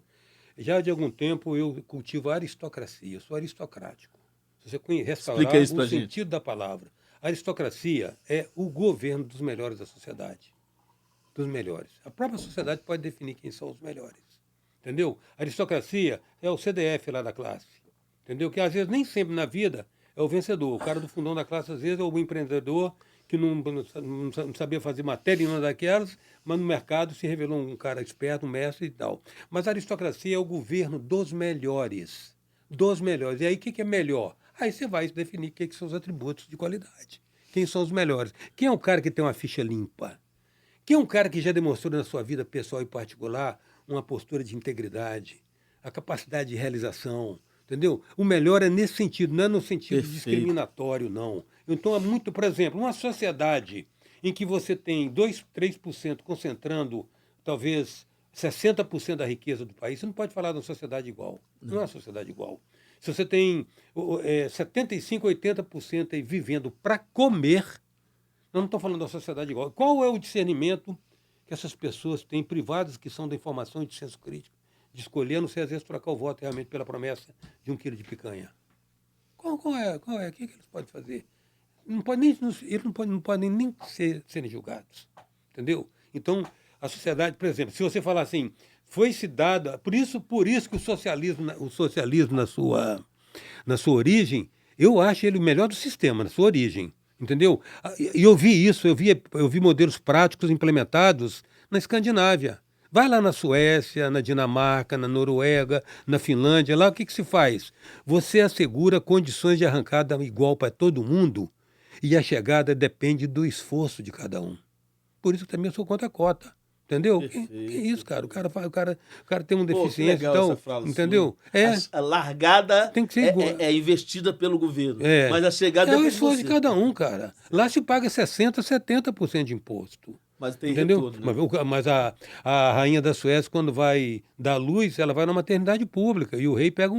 Já de algum tempo eu cultivo a aristocracia. Eu sou aristocrático. Se você restaurar Explica isso pra o gente. sentido da palavra. A aristocracia é o governo dos melhores da sociedade. Dos melhores. A própria sociedade pode definir quem são os melhores. Entendeu? A aristocracia é o CDF lá da classe. Entendeu? Que às vezes nem sempre na vida é o vencedor. O cara do fundão da classe às vezes é o empreendedor que não sabia fazer matéria nenhuma daquelas, mas no mercado se revelou um cara esperto, um mestre e tal. Mas a aristocracia é o governo dos melhores. Dos melhores. E aí o que é melhor? Aí você vai definir o que são os atributos de qualidade. Quem são os melhores? Quem é o cara que tem uma ficha limpa? Quem é um cara que já demonstrou na sua vida pessoal e particular uma postura de integridade, a capacidade de realização, entendeu? O melhor é nesse sentido, não é no sentido discriminatório, não. Então é muito, por exemplo, uma sociedade em que você tem 2, 3% concentrando talvez 60% da riqueza do país, você não pode falar de uma sociedade igual. Não é uma sociedade igual. Se você tem 75%, 80% aí vivendo para comer, eu não estou falando da sociedade igual. Qual é o discernimento que essas pessoas têm, privadas que são da informação e de senso crítico, de escolher, não sei, às vezes, trocar o voto realmente pela promessa de 1 quilo de picanha? Qual é? O que eles podem fazer? Eles não podem nem serem julgados. Entendeu? Então, a sociedade, por exemplo, se você falar assim, foi-se dada... Por isso que o socialismo na sua origem, eu acho ele o melhor do sistema, na sua origem. Entendeu? E eu vi isso, eu vi modelos práticos implementados na Escandinávia. Vai lá na Suécia, na Dinamarca, na Noruega, na Finlândia, lá o que se faz? Você assegura condições de arrancada igual para todo mundo e a chegada depende do esforço de cada um. Por isso que também eu sou contra a cota. Entendeu? Que isso, cara? O cara tem uma deficiência, então, entendeu? A largada tem que ser é investida pelo governo, mas a chegada é o esforço de cada um, cara. Lá se paga 60%, 70% de imposto. Mas tem entendeu? retorno, né? Mas a rainha da Suécia, quando vai dar luz, ela vai na maternidade pública e o rei pega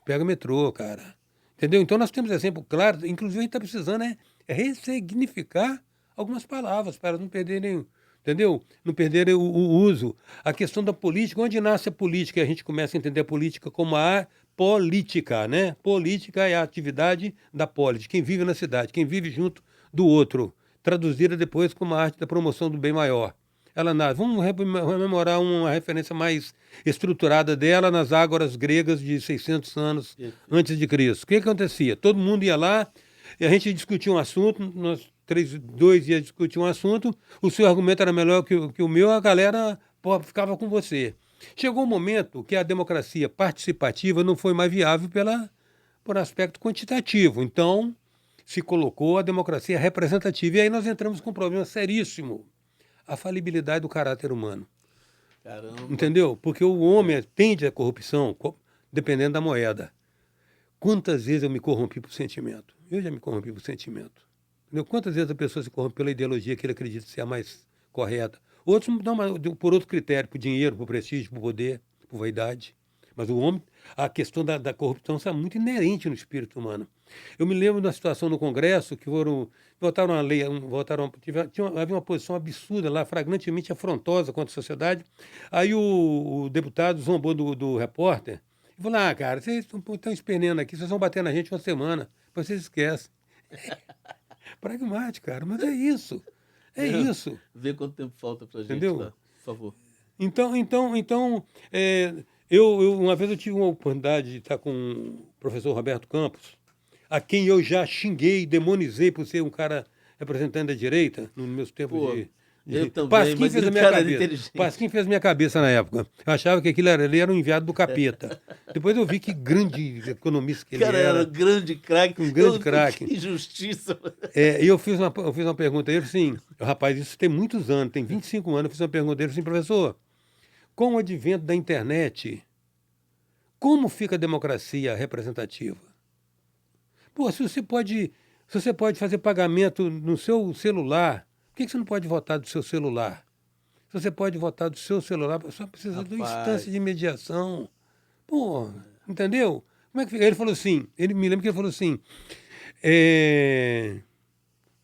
pega metrô, cara. Entendeu? Então nós temos exemplo claro, inclusive a gente está precisando ressignificar algumas palavras para elas não perderem... Entendeu? Não perderem o uso. A questão da política, onde nasce a política? A gente começa a entender a política como a política, né? Política é a atividade da polis, quem vive na cidade, quem vive junto do outro. Traduzida depois como a arte da promoção do bem maior. Ela nasce. Vamos rememorar uma referência mais estruturada dela nas ágoras gregas de 600 anos antes de Cristo. O que acontecia? Todo mundo ia lá e a gente discutia um assunto, nós 2 iam discutir um assunto, o seu argumento era melhor que o meu, a galera ficava com você. Chegou um momento que a democracia participativa não foi mais viável por aspecto quantitativo. Então, se colocou a democracia representativa. E aí nós entramos com um problema seríssimo, a falibilidade do caráter humano. Caramba. Entendeu? Porque o homem tende à corrupção, dependendo da moeda. Quantas vezes eu me corrompi por sentimento? Eu já me corrompi por sentimento. Entendeu? Quantas vezes a pessoa se corrompe pela ideologia que ele acredita ser a mais correta? Outros não, por outro critério, por dinheiro, por prestígio, por poder, por vaidade. Mas o homem, a questão da corrupção está muito inerente no espírito humano. Eu me lembro de uma situação no Congresso que votaram uma lei, havia uma posição absurda lá, flagrantemente afrontosa contra a sociedade. Aí o deputado zombou do repórter e falou: cara, vocês estão esperneando aqui, vocês vão bater na gente uma semana, depois vocês esquecem. Pragmático, cara, mas é isso. É isso. Vê quanto tempo falta pra gente. Entendeu? Lá, por favor. Então, uma vez eu tive uma oportunidade de estar com o professor Roberto Campos, a quem eu já xinguei, demonizei por ser um cara representante da direita, nos meus tempos de... Eu também, Pasquim mas fez a ele minha cara cabeça. inteligente. Pasquim fez a minha cabeça na época. Eu achava que ele era um enviado do capeta. Depois eu vi que grande economista que ele Cara, era um grande craque. Um grande craque. Que injustiça. E eu fiz uma pergunta a ele, assim, rapaz, isso tem muitos anos, tem 25 anos, eu fiz uma pergunta a ele, assim, professor, com o advento da internet, como fica a democracia representativa? Pô, se você pode fazer pagamento no seu celular, por que você não pode votar do seu celular? Se você pode votar do seu celular, só precisa de uma instância de mediação. Pô, entendeu? Como é que fica? Ele falou assim, ele me lembra que ele falou assim,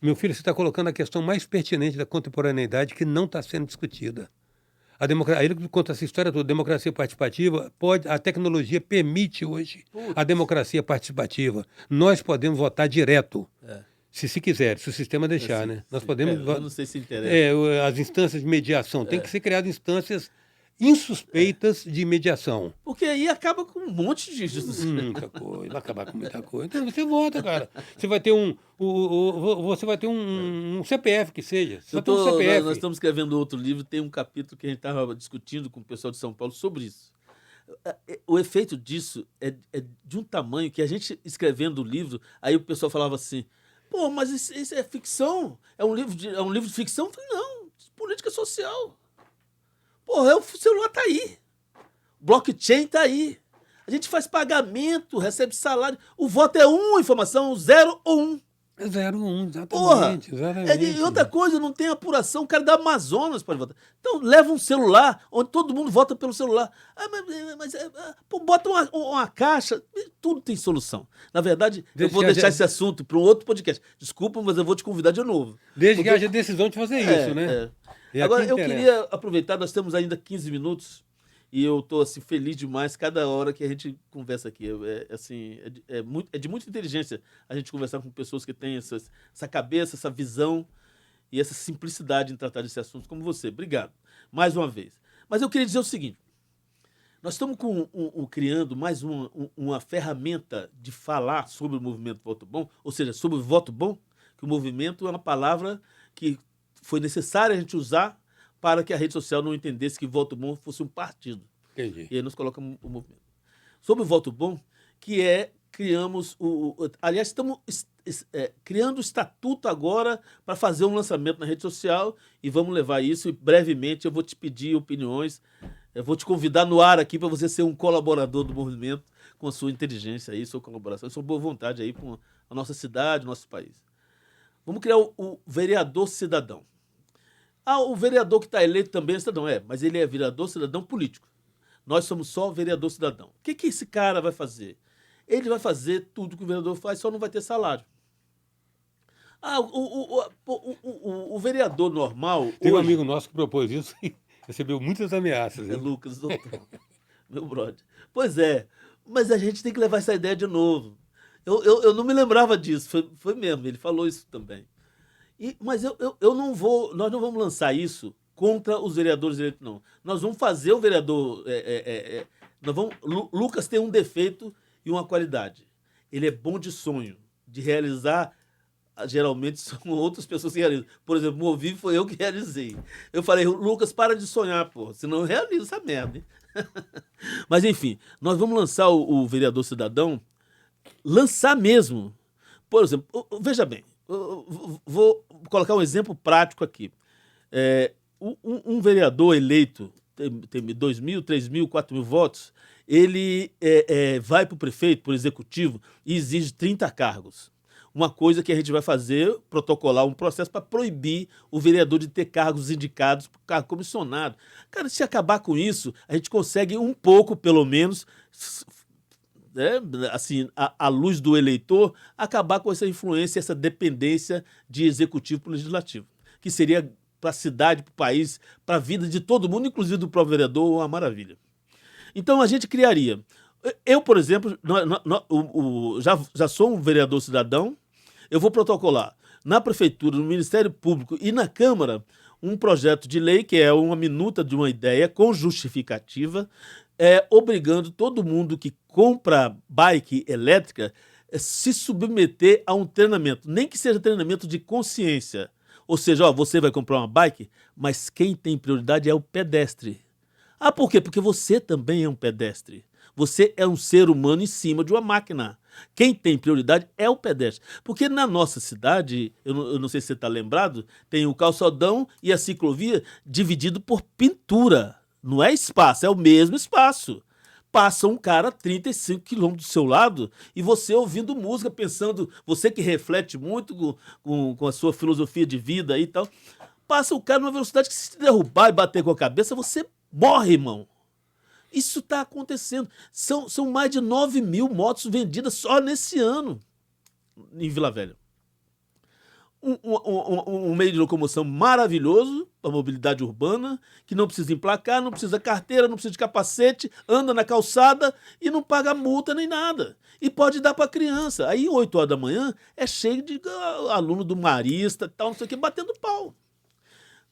meu filho, você está colocando a questão mais pertinente da contemporaneidade que não está sendo discutida. Aí ele conta essa história toda, democracia participativa, a tecnologia permite hoje a democracia participativa. Nós podemos votar direto, se quiser, se o sistema deixar, né? Nós podemos... Eu não sei se interessa. As instâncias de mediação, tem que ser criadas instâncias insuspeitas de mediação. Porque aí acaba com um monte de... Muita coisa, vai acabar com muita coisa. Então você vota, cara. Você vai ter um CPF que seja. Nós estamos escrevendo outro livro, tem um capítulo que a gente estava discutindo com o pessoal de São Paulo sobre isso. O efeito disso é de um tamanho que a gente escrevendo o livro, aí o pessoal falava assim, pô, mas isso é ficção? É um livro de ficção? Eu falei, não, política social. Porra, o celular tá aí. Blockchain tá aí. A gente faz pagamento, recebe salário. O voto é informação, 0 ou 1. É 0 ou 1, exatamente. Porra, exatamente. E outra coisa, não tem apuração, o cara da Amazonas pode votar. Então leva um celular, onde todo mundo vota pelo celular. Bota uma caixa, tudo tem solução. Na verdade, eu vou deixar esse assunto para um outro podcast. Desculpa, mas eu vou te convidar de novo. Desde que haja decisão de fazer isso, né? Agora, eu queria aproveitar, nós temos ainda 15 minutos e eu estou assim, feliz demais cada hora que a gente conversa aqui. É de muita inteligência a gente conversar com pessoas que têm essa cabeça, essa visão e essa simplicidade em tratar desse assunto como você. Obrigado, mais uma vez. Mas eu queria dizer o seguinte, nós estamos criando mais uma ferramenta de falar sobre o movimento Voto Bom, ou seja, sobre o voto bom, que o movimento é uma palavra que foi necessário a gente usar para que a rede social não entendesse que voto bom fosse um partido. Entendi. E aí nós colocamos o movimento. Sobre o voto bom, criamos aliás, estamos criando o estatuto agora para fazer um lançamento na rede social e vamos levar isso e brevemente eu vou te pedir opiniões, eu vou te convidar no ar aqui para você ser um colaborador do movimento com a sua inteligência aí, sua colaboração, sua boa vontade aí com a nossa cidade, o nosso país. Vamos criar o vereador cidadão. O vereador que está eleito também é cidadão. Mas ele é vereador cidadão político. Nós somos só vereador cidadão. O que esse cara vai fazer? Ele vai fazer tudo que o vereador faz, só não vai ter salário. O vereador normal... Tem um amigo nosso que propôs isso e recebeu muitas ameaças. É Lucas, doutor. Meu brother. Pois é, mas a gente tem que levar essa ideia de novo. Eu não me lembrava disso, foi mesmo, ele falou isso também. Mas nós não vamos lançar isso contra os vereadores eleitos, não. Nós vamos fazer o vereador... Lucas tem um defeito e uma qualidade. Ele é bom de sonho, de realizar... Geralmente são outras pessoas que realizam. Por exemplo, o Movive foi eu que realizei. Eu falei, Lucas, para de sonhar, pô, senão eu realizo essa merda. Hein? Mas, enfim, nós vamos lançar o vereador cidadão, lançar mesmo. Por exemplo, veja bem, vou colocar um exemplo prático aqui. Um vereador eleito tem 2.000, 3.000, 4.000 votos, ele vai para o prefeito, para o executivo, e exige 30 cargos. Uma coisa que a gente vai fazer, protocolar um processo para proibir o vereador de ter cargos indicados por cargo comissionado. Cara, se acabar com isso, a gente consegue um pouco, pelo menos, né, assim, à luz do eleitor, acabar com essa influência, essa dependência de executivo para o legislativo, que seria para a cidade, para o país, para a vida de todo mundo, inclusive do próprio vereador, uma maravilha. Então a gente criaria. Eu, por exemplo, já sou um vereador cidadão, eu vou protocolar na Prefeitura, no Ministério Público e na Câmara um projeto de lei que é uma minuta de uma ideia com justificativa, obrigando todo mundo que compra bike elétrica se submeter a um treinamento, nem que seja treinamento de consciência. Ou seja, você vai comprar uma bike, mas quem tem prioridade é o pedestre. Ah, por quê? Porque você também é um pedestre. Você é um ser humano em cima de uma máquina. Quem tem prioridade é o pedestre. Porque na nossa cidade, eu não sei se você está lembrado, tem o calçadão e a ciclovia dividido por pintura. Não é espaço, é o mesmo espaço. Passa um cara a 35 quilômetros do seu lado e você ouvindo música, pensando, você que reflete muito com a sua filosofia de vida e tal, passa o cara numa velocidade que se derrubar e bater com a cabeça, você morre, irmão. Isso está acontecendo. São mais de 9 mil motos vendidas só nesse ano em Vila Velha. Um meio de locomoção maravilhoso para a mobilidade urbana, que não precisa emplacar, não precisa carteira, não precisa de capacete, anda na calçada e não paga multa nem nada. E pode dar para criança. Aí, 8 horas da manhã, é cheio de aluno do Marista, tal, não sei o que, batendo pau.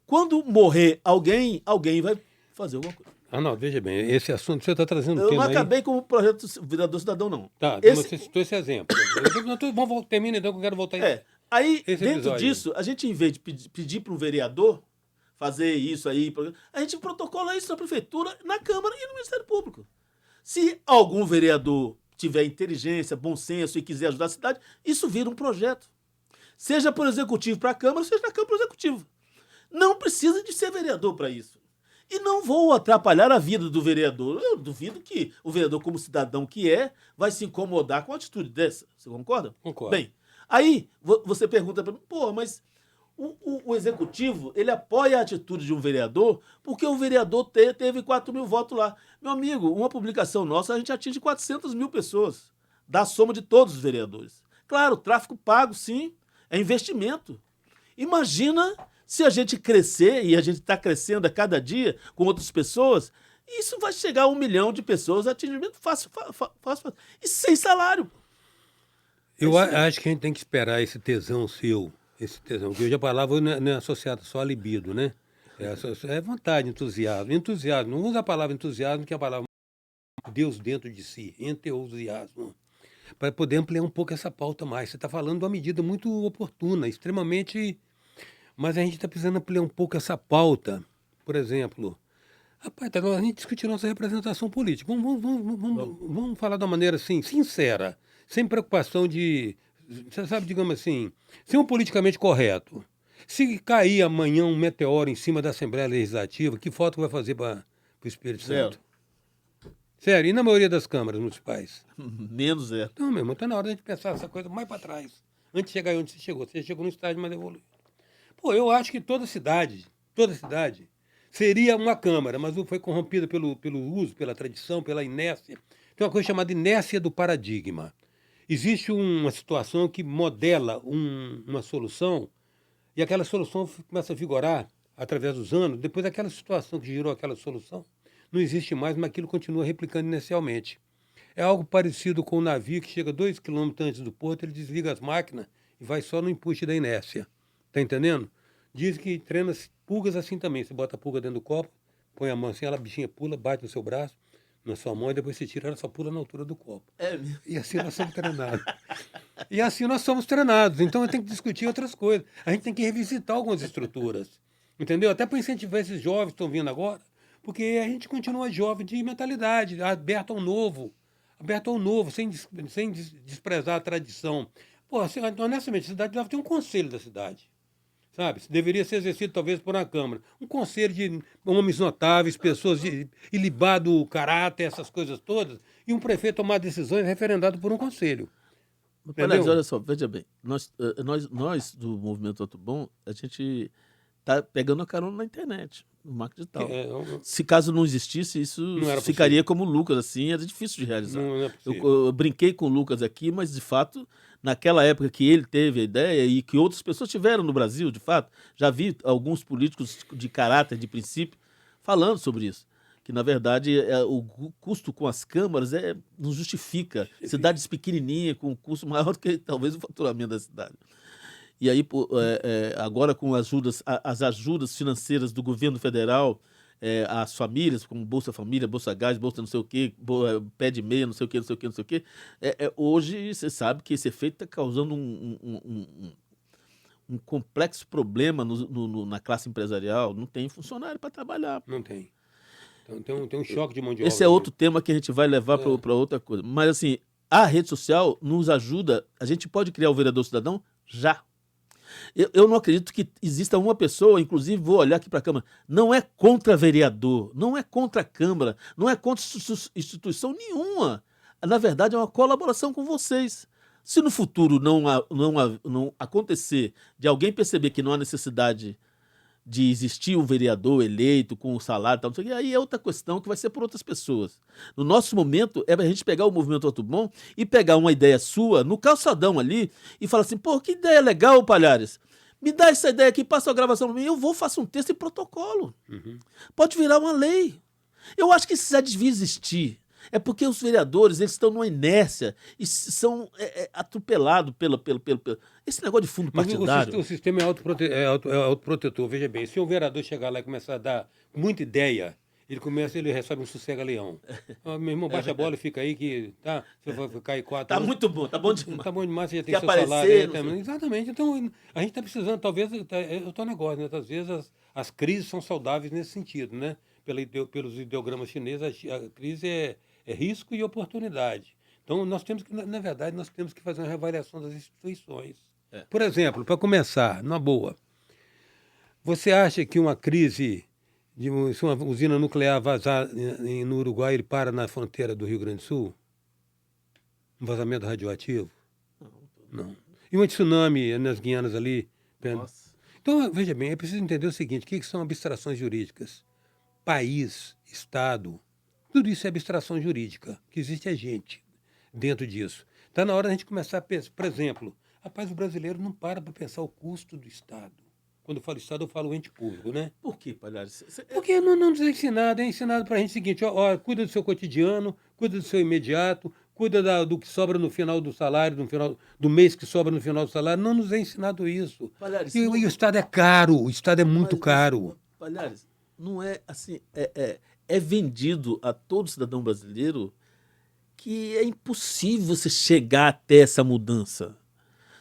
Quando morrer alguém vai fazer alguma coisa. Arnaldo, veja bem, esse assunto você está trazendo Eu tema não acabei aí. com o projeto Vereador Cidadão, não. Tá, você citou esse exemplo. Termina então que eu quero voltar aí. Aí, Esse dentro episódio. disso, a gente, em vez de pedir para um vereador fazer isso aí, a gente protocola isso na Prefeitura, na Câmara e no Ministério Público. Se algum vereador tiver inteligência, bom senso e quiser ajudar a cidade, isso vira um projeto. Seja por executivo para a Câmara, seja da Câmara para o executivo. Não precisa de ser vereador para isso. E não vou atrapalhar a vida do vereador. Eu duvido que o vereador, como cidadão que vai se incomodar com uma atitude dessa. Você concorda? Concordo. Bem, aí você pergunta para mim, mas o executivo, ele apoia a atitude de um vereador porque o vereador teve 4 mil votos lá. Meu amigo, uma publicação nossa, a gente atinge 400 mil pessoas, da soma de todos os vereadores. Claro, tráfego pago, sim, é investimento. Imagina se a gente crescer, e a gente está crescendo a cada dia com outras pessoas, isso vai chegar a 1 milhão de pessoas, atingimento fácil. E sem salário. Eu acho que a gente tem que esperar esse tesão seu, esse tesão, que hoje a palavra não é associada só a libido, né? É vontade, entusiasmo. Entusiasmo, não usa a palavra entusiasmo, que é a palavra Deus dentro de si, entusiasmo. Para poder ampliar um pouco essa pauta mais. Você está falando de uma medida muito oportuna, extremamente... Mas a gente está precisando ampliar um pouco essa pauta. Por exemplo, rapaz, a gente discutir nossa representação política. Vamos falar de uma maneira assim, sincera, sem preocupação de, você sabe, digamos assim, ser um politicamente correto. Se cair amanhã um meteoro em cima da Assembleia Legislativa, que foto vai fazer para o Espírito Santo? Sério, e na maioria das câmaras municipais? Menos zero. Não, meu irmão, está na hora de a gente pensar essa coisa mais para trás. Antes de chegar onde você chegou. Você chegou no estágio mais evoluído. Pô, eu acho que toda cidade seria uma Câmara, mas foi corrompida pelo uso, pela tradição, pela inércia. Tem uma coisa chamada inércia do paradigma. Existe uma situação que modela uma solução e aquela solução começa a vigorar através dos anos. Depois aquela situação que gerou aquela solução não existe mais, mas aquilo continua replicando inercialmente. É algo parecido com o navio que chega 2 quilômetros antes do porto, ele desliga as máquinas e vai só no empuxo da inércia. Tá entendendo? Diz que treina pulgas assim também. Você bota a pulga dentro do copo, põe a mão assim, ela bichinha pula, bate no seu braço, na sua mão, e depois você tira, ela só pula na altura do copo. É mesmo. E assim nós somos treinados. E assim nós somos treinados. Então tem que discutir outras coisas. A gente tem que revisitar algumas estruturas. Entendeu? Até para incentivar esses jovens que estão vindo agora, porque a gente continua jovem de mentalidade, aberto ao novo, sem desprezar a tradição. Pô, honestamente, a cidade deve ter um conselho da cidade. sabe? Deveria ser exercido talvez por uma Câmara. Um conselho de homens notáveis, pessoas de ilibado caráter, essas coisas todas, e um prefeito tomar decisões referendado por um conselho. Palhares, Entendeu? olha só, veja bem, nós do Movimento Voto Bom, a gente tá pegando a carona na internet, no marketing digital. Se caso não existisse, isso Não era ficaria como o Lucas, assim, era difícil de realizar. Não é Eu, possível. eu brinquei com o Lucas aqui, mas de fato, naquela época que ele teve a ideia e que outras pessoas tiveram no Brasil, de fato, já vi alguns políticos de caráter, de princípio, falando sobre isso. Que, na verdade, o custo com as câmaras não justifica. Cidades pequenininhas, com um custo maior do que talvez o faturamento da cidade. E aí, agora com as ajudas financeiras do governo federal, às famílias, como Bolsa Família, Bolsa Gás, Bolsa não sei o quê, pé de meia, não sei o quê, não sei o quê, não sei o quê. Hoje, você sabe que esse efeito está causando um complexo problema na classe empresarial. Não tem funcionário para trabalhar. Não tem. Então tem um choque de mão de Esse obra. é outro tema que a gente vai levar para outra coisa. Mas, assim, a rede social nos ajuda. A gente pode criar o Vereador Cidadão já. Eu não acredito que exista uma pessoa, inclusive vou olhar aqui para a Câmara, não é contra vereador, não é contra a Câmara, não é contra instituição nenhuma. Na verdade, é uma colaboração com vocês. Se no futuro não acontecer de alguém perceber que não há necessidade de existir um vereador eleito com um salário e tal, não sei o quê, aí é outra questão que vai ser por outras pessoas. No nosso momento, é a gente pegar o Movimento Voto Bom e pegar uma ideia sua no calçadão ali e falar assim, pô, que ideia legal, Palhares. Me dá essa ideia aqui, passa a gravação para mim, eu vou, faço um texto e protocolo. Pode virar uma lei. Eu acho que isso já devia existir. É porque os vereadores eles estão numa inércia e são atropelados pelo. Esse negócio de fundo Mas partidário. o sistema é autoprotetor. Veja bem, se um vereador chegar lá e começar a dar muita ideia, ele recebe um sossega-leão. Meu irmão, baixa a bola e fica aí que tá, você vai ficar aí 4 Tá anos. muito bom, tá bom demais. Tá bom demais, você já tem Quer seu aparecer, salário. não sei. Exatamente. Então, a gente está precisando, talvez, é o teu negócio, né? Às vezes as crises são saudáveis nesse sentido, né? Pelos ideogramas chineses, a crise é risco e oportunidade. Então, nós temos que, na verdade, nós temos que fazer uma reavaliação das instituições. Por exemplo, para começar, numa boa, você acha que uma crise, se uma usina nuclear vazar no Uruguai, ele para na fronteira do Rio Grande do Sul? Um vazamento radioativo? Não. E um tsunami nas Guianas ali? Nossa. Então, veja bem, é preciso entender o seguinte, o que são abstrações jurídicas? País, Estado, tudo isso é abstração jurídica, que existe a gente dentro disso. Está na hora da gente começar a pensar, por exemplo, rapaz, o brasileiro não para pensar o custo do Estado. Quando eu falo Estado, eu falo ente público, né? Por que, Palhares? Porque não nos é ensinado para a gente o seguinte, ó, cuida do seu cotidiano, cuida do seu imediato, cuida do que sobra no final do salário, no final do mês que sobra no final do salário, não nos é ensinado isso. Palhares, E o Estado é caro, o Estado é muito caro. Palhares, não é assim, é vendido a todo cidadão brasileiro que é impossível você chegar até essa mudança.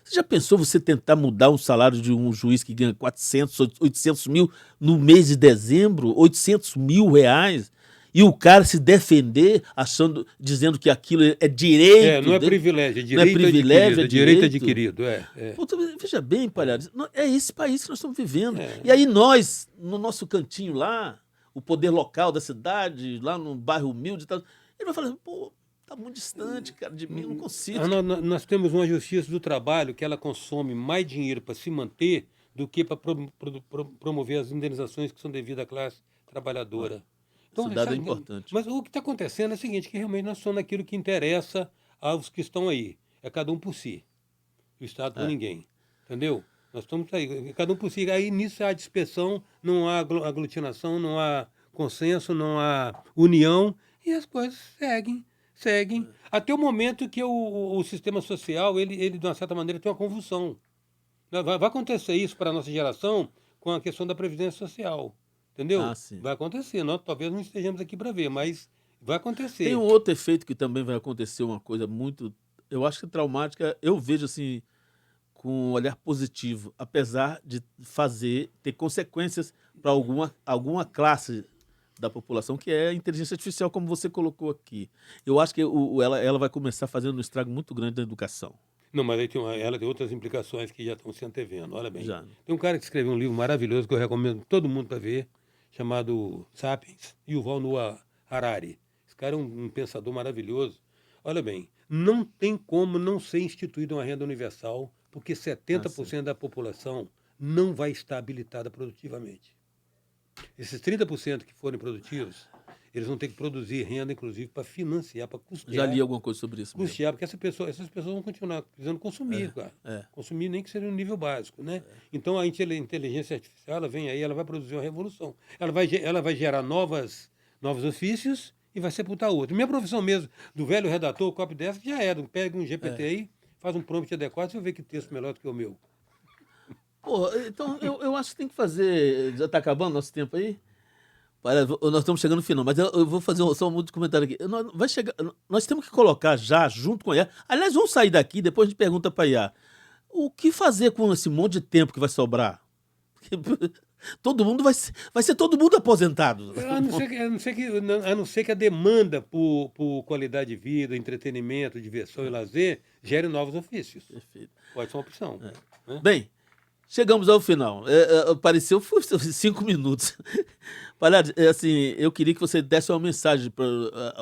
Você já pensou você tentar mudar o salário de um juiz que ganha 400, 800 mil no mês de dezembro? 800 mil reais? E o cara se defender dizendo que aquilo é direito. Não é privilégio, é direito não é privilégio, adquirido. É direito adquirido, Puta, veja bem, Palhares, é esse país que nós estamos vivendo. E aí nós, no nosso cantinho lá, o poder local da cidade, lá no bairro humilde, ele vai falar, pô, tá muito distante, cara, de mim, eu não consigo. Nós temos uma justiça do trabalho que ela consome mais dinheiro para se manter do que para promover as indenizações que são devidas à classe trabalhadora. Então, esse dado é importante. Mas o que está acontecendo é o seguinte, que realmente nós somos naquilo que interessa aos que estão aí. É cada um por si. O Estado por ninguém. Entendeu? Nós estamos aí, cada um por si. Aí nisso há dispersão, não há aglutinação, não há consenso, não há união, e as coisas seguem. Até o momento que o sistema social, ele, de uma certa maneira, tem uma convulsão. Vai acontecer isso para a nossa geração com a questão da Previdência Social. Entendeu? Vai acontecer. Nós talvez não estejamos aqui para ver, mas vai acontecer. Tem um outro efeito que também vai acontecer, uma coisa muito, eu acho que traumática, eu vejo assim, com um olhar positivo, apesar de ter consequências para alguma classe da população, que é a inteligência artificial, como você colocou aqui. Eu acho que ela vai começar fazendo um estrago muito grande na educação. Não, mas aí ela tem outras implicações que já estão se antevendo. Olha bem. Já. Tem um cara que escreveu um livro maravilhoso que eu recomendo todo mundo para ver, chamado Sapiens, Yuval Noah Harari. Esse cara é um pensador maravilhoso. Olha bem, não tem como não ser instituída uma renda universal, porque 70% da população não vai estar habilitada produtivamente. Esses 30% que forem produtivos, eles vão ter que produzir renda, inclusive, para financiar, para custear. Já li alguma coisa sobre isso mesmo. Custear, porque essas pessoas vão continuar precisando consumir, cara. Consumir nem que seja no nível básico, né? Então, a inteligência artificial, ela vem aí, ela vai produzir uma revolução. Ela vai gerar novos ofícios e vai sepultar outros. Minha profissão mesmo, do velho redator, o copydesk, já era. Pega um GPT aí, faz um prompt adequado, você vai ver que texto melhor do que o meu. Pô, então eu acho que tem que fazer... Já está acabando nosso tempo aí? Nós estamos chegando no final, mas eu vou fazer só um monte de comentário aqui. Nós temos que colocar já, junto com a IA... Aliás, vamos sair daqui, depois a gente pergunta para a IA. O que fazer com esse monte de tempo que vai sobrar? Todo mundo vai ser todo mundo aposentado. A não ser que a demanda por qualidade de vida, entretenimento, diversão e lazer gere novos ofícios. Perfeito. Pode ser uma opção. Né? Bem, chegamos ao final. Pareceu 5 minutos. Palhares, assim, eu queria que você desse uma mensagem para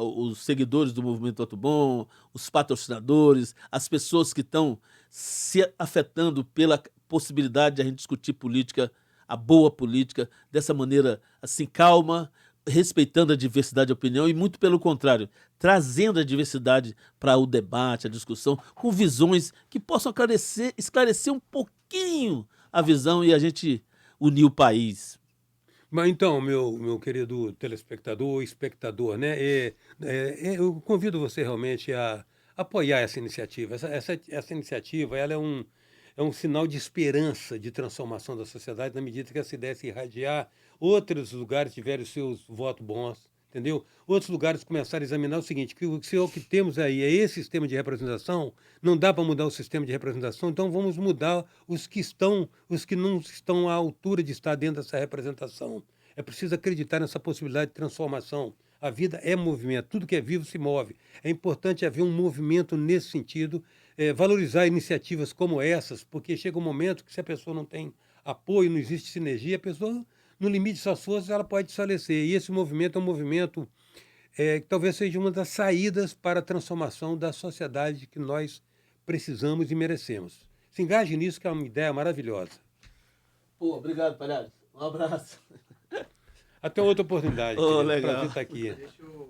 os seguidores do Movimento Voto Bom, os patrocinadores, as pessoas que estão se afetando pela possibilidade de a gente discutir política, a boa política, dessa maneira assim calma, respeitando a diversidade de opinião e, muito pelo contrário, trazendo a diversidade para o debate, a discussão, com visões que possam esclarecer um pouquinho a visão e a gente unir o país. Mas então, meu querido telespectador, espectador, né? Eu convido você realmente a apoiar essa iniciativa. Essa iniciativa, ela é um sinal de esperança, de transformação da sociedade, na medida que essa ideia se irradiar, outros lugares tiverem os seus votos bons, entendeu? Outros lugares começarem a examinar o seguinte, que o que temos aí é esse sistema de representação, não dá para mudar o sistema de representação, então vamos mudar os que não estão à altura de estar dentro dessa representação. É preciso acreditar nessa possibilidade de transformação. A vida é movimento, tudo que é vivo se move. É importante haver um movimento nesse sentido, valorizar iniciativas como essas, porque chega um momento que se a pessoa não tem apoio, não existe sinergia, a pessoa, no limite de suas forças, ela pode desfalecer. E esse movimento é um movimento que talvez seja uma das saídas para a transformação da sociedade que nós precisamos e merecemos. Se engaje nisso, que é uma ideia maravilhosa. Pô, obrigado, Palhares. Um abraço. Até outra oportunidade. Legal. Prazer estar aqui.